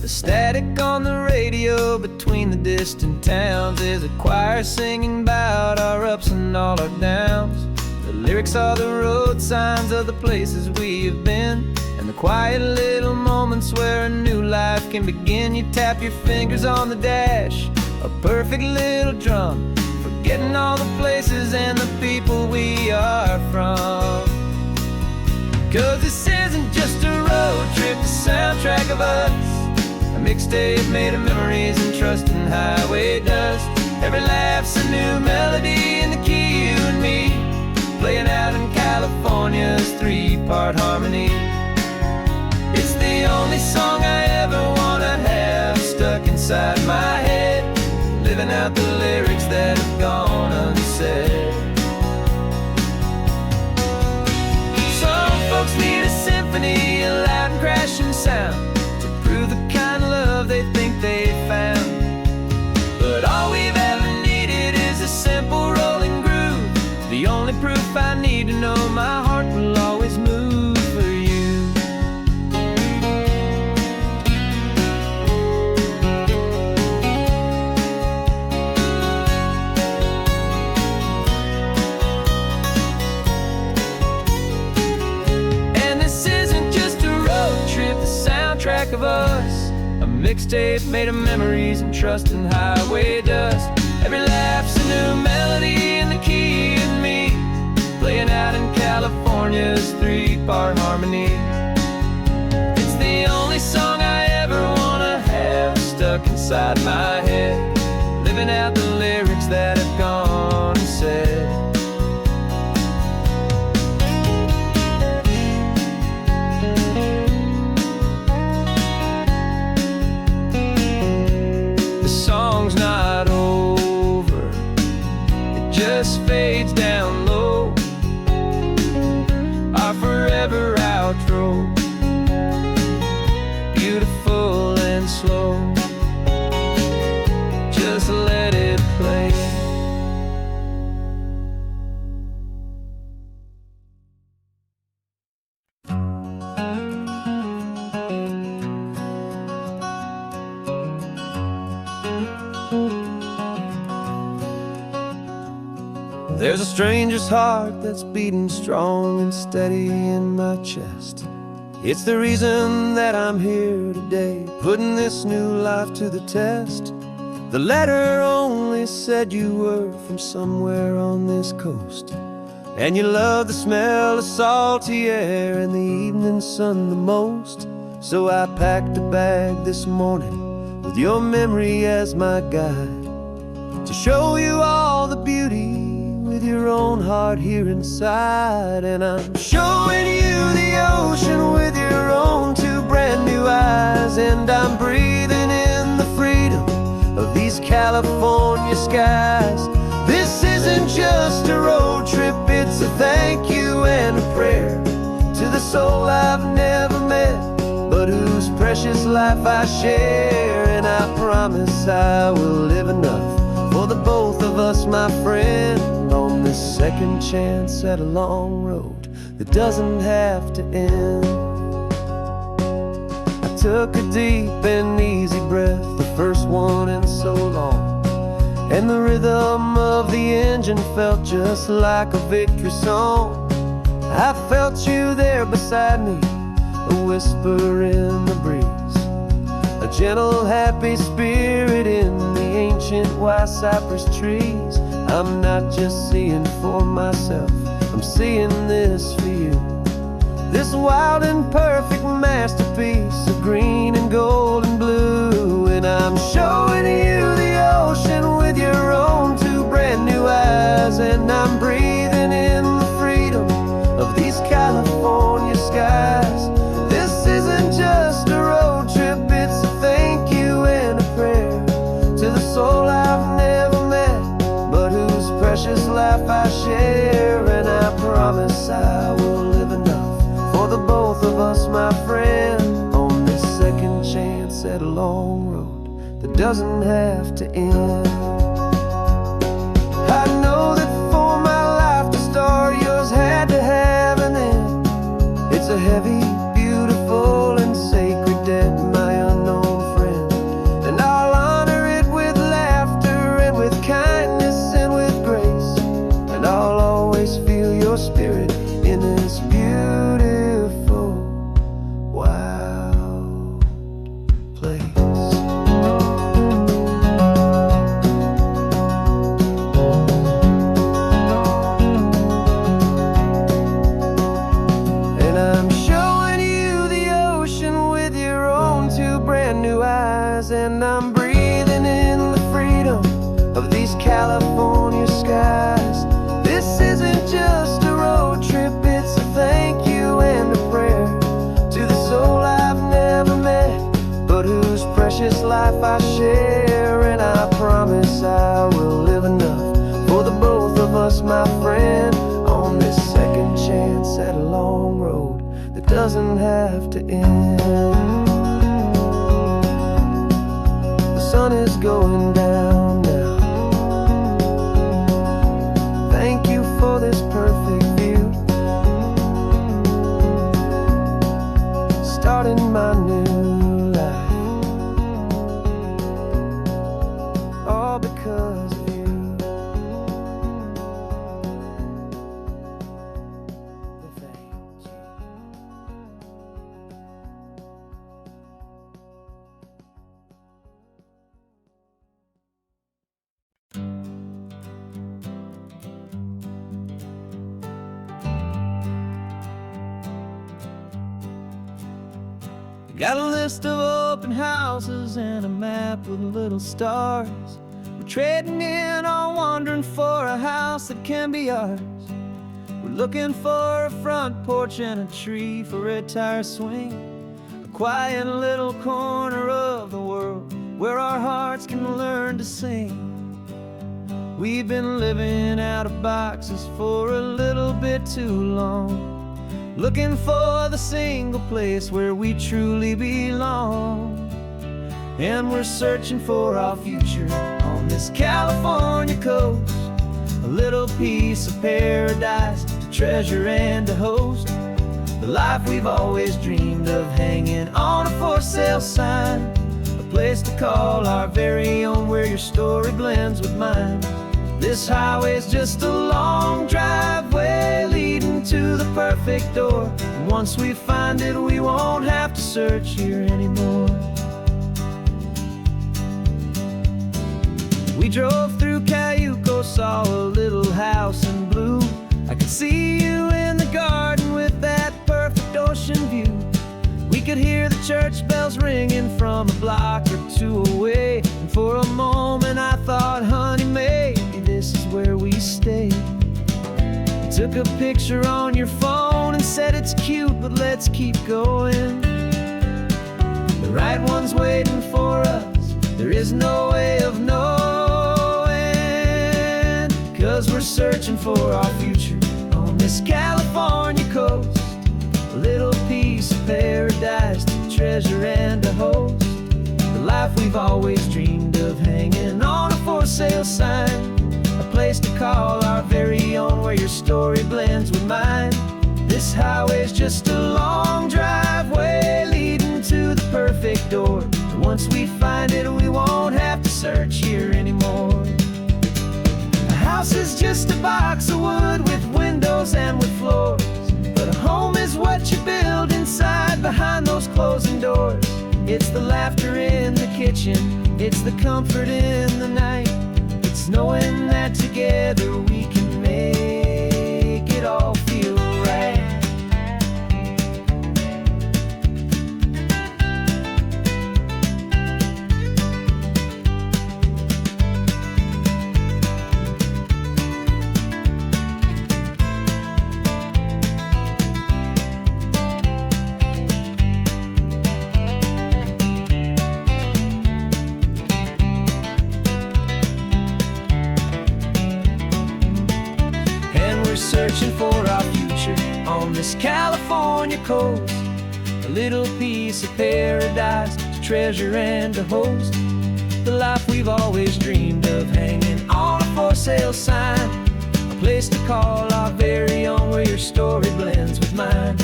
The static on the radio between the distant towns is a choir singing about our ups and all our downs. The lyrics are the road signs of the places we have been, and the quiet little moments where a new life can begin. You tap your fingers on the dash, a perfect little drum, forgetting all the places and the people we are from. 'Cause this isn't just a road trip, the soundtrack of us. A mixtape made of memories and trust and highway dust. Every laugh's a new melody in the key, you and me, playing out in California's 3-part harmony. It's the only song I ever wanna have stuck inside my head, living out the lyrics that have gone unsaid. my heart will always move for you. And this isn't just a road trip, the soundtrack of us, a mixtape made of memories and trust and highway dust. Every laugh's a new melody in the key and me, playing out in California's three-part harmony. It's the only song I ever wanna have stuck inside my head, living out the lyrics that have gone and said. The song's not over, it just fades down low, our forever outro, beautiful and slow. Just let it play. There's a stranger's heart that's beating strong and steady in my chest. It's the reason that I'm here today, putting this new life to the test. The letter only said you were from somewhere on this coast, and you love the smell of salty air and the evening sun the most. So I packed a bag this morning with your memory as my guide, to show you all the beauty with your own heart here inside. And I'm showing you the ocean with your own two brand new eyes, and I'm breathing in the freedom of these California skies. This isn't just a road trip, it's a thank you and a prayer to the soul I've never met, but whose precious life I share. And I promise I will live enough for the both of us, my friend, on this second chance at a long road that doesn't have to end. I took a deep and easy breath, the first one in so long, and the rhythm of the engine felt just like a victory song. I felt you there beside me, a whisper in the breeze, a gentle happy spirit in the ancient white cypress trees. I'm not just seeing for myself, I'm seeing this for you, this wild and perfect masterpiece of green and gold and blue. And I'm showing you the ocean with your own two brand new eyes, and I'm breathing in the freedom of these California skies. This isn't just a road trip, it's a thank you and a prayer to the soul I've never met, but whose precious life I share. And I promise I will live enough for the both of us, my friend, on this second chance at a long road that doesn't have to end. I know that for my life to start, yours had to have an end. It's a heavy, beautiful, and sacred debt, my unknown friend, and I'll honor it with laughter and with kindness and with grace, and I'll always feel your spirit in this beautiful, wild place. And I'm showing you the ocean with your own two brand new eyes, and I'm breathing in the freedom of these California skies. This isn't just a road trip, it's a thank you and a prayer to the soul I've never met, but whose precious life I share. And I promise I will live enough for the both of us, my friend, on this second chance at a long road that doesn't have to end. The sun is going down now. Thank you for this perfect view. Got a list of open houses and a map with little stars. We're trading in or wandering for a house that can be ours. We're looking for a front porch and a tree for a tire swing, a quiet little corner of the world where our hearts can learn to sing. We've been living out of boxes for a little bit too long, looking for the single place where we truly belong. And we're searching for our future on this California coast, a little piece of paradise to treasure and to host, the life we've always dreamed of, hanging on a for sale sign, a place to call our very own where your story blends with mine. This highway's just a long driveway leading to the perfect door, and once we find it we won't have to search here anymore. We drove through Cayuco, saw a little house in blue. I could see you in the garden with that perfect ocean view. We could hear the church bells ringing from a block or two away, and for a moment I thought, honey, maybe this is where we stay. You took a picture on your phone and said it's cute, but let's keep going. The right one's waiting for us, there is no way of knowing, 'cause we're searching for our future on this California coast, a little piece of paradise to treasure and to host, the life we've always dreamed of, hanging on a for sale sign, a place to call our very own where your story blends with mine. This highway's just a long driveway leading to the perfect door, and once we find it we won't have to search here anymore. A house is just a box of wood with windows and with floors, but a home is what you build inside behind those closing doors. It's the laughter in the kitchen, it's the comfort in the night, it's knowing that together we can make it all feel right. Searching for our future on this California coast, a little piece of paradise to treasure and to host, the life we've always dreamed of, hanging on a for sale sign, a place to call our very own where your story blends with mine.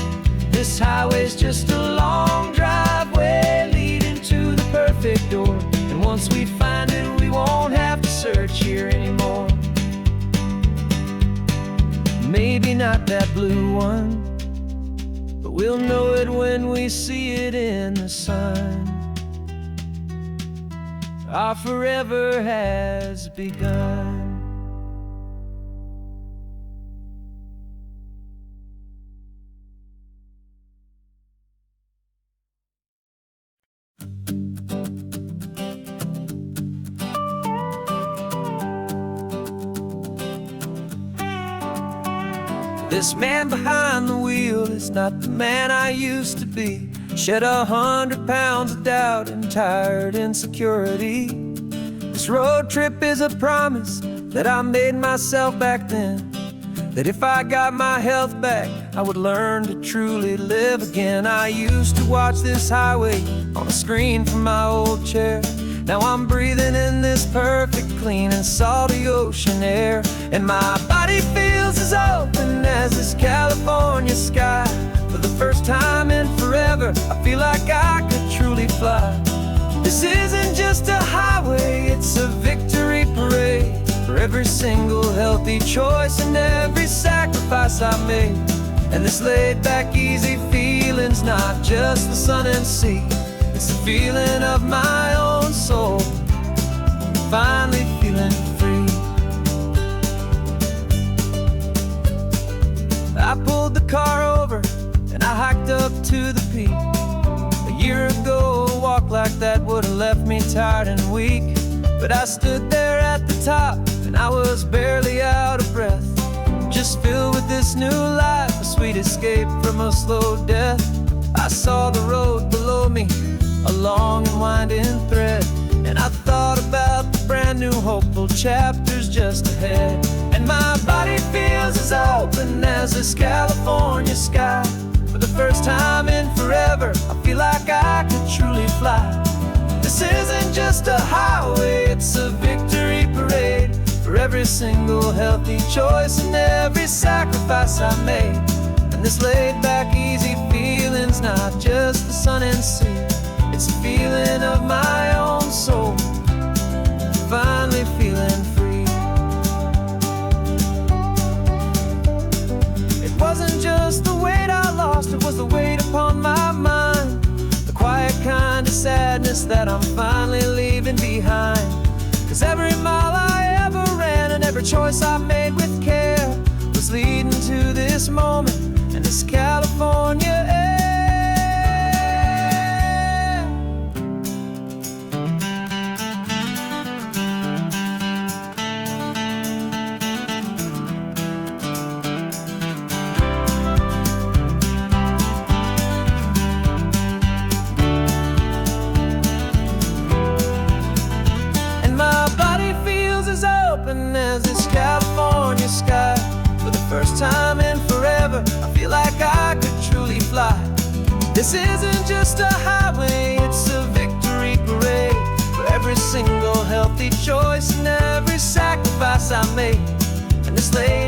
This highway's just a long driveway leading to the perfect door, and once we find it we won't have to search here anymore. Maybe not that blue one, but we'll know it when we see it in the sun. Our forever has begun. This man behind the wheel is not the man I used to be. Shed 100 pounds of doubt and tired insecurity. This road trip is a promise that I made myself back then, that if I got my health back, I would learn to truly live again. I used to watch this highway on a screen from my old chair. Now I'm breathing in this perfect, clean and salty ocean air, and my body feels as open as this California sky. For the first time in forever, I feel like I could truly fly. This isn't just a highway, it's a victory parade for every single healthy choice and every sacrifice I made. And this laid back, easy feeling's not just the sun and sea, it's the feeling of my own soul, finally feeling free. I pulled the car over and I hiked up to the peak. A year tired and weak, but I stood there at the top, and I was barely out of breath. Just filled with this new life, a sweet escape from a slow death. I saw the road below me, a long and winding thread, and I thought about the brand new hopeful chapters just ahead. And my body feels as open as this California sky. For the first time in forever, I feel like I could truly fly. This isn't just a highway, it's a victory parade for every single healthy choice and every sacrifice I made. And this laid back, easy feeling's not just the sun and sea, it's a feeling of my own soul, finally feeling free. It wasn't just the weight I lost, it was the weight upon my mind, the quiet kind of sadness that I'm finally leaving behind. 'Cause every mile I ever ran and every choice I made with care was leading to this moment and this California air. As this California sky, for the first time in forever, I feel like I could truly fly. This isn't just a highway, it's a victory parade for every single healthy choice and every sacrifice I made. And this late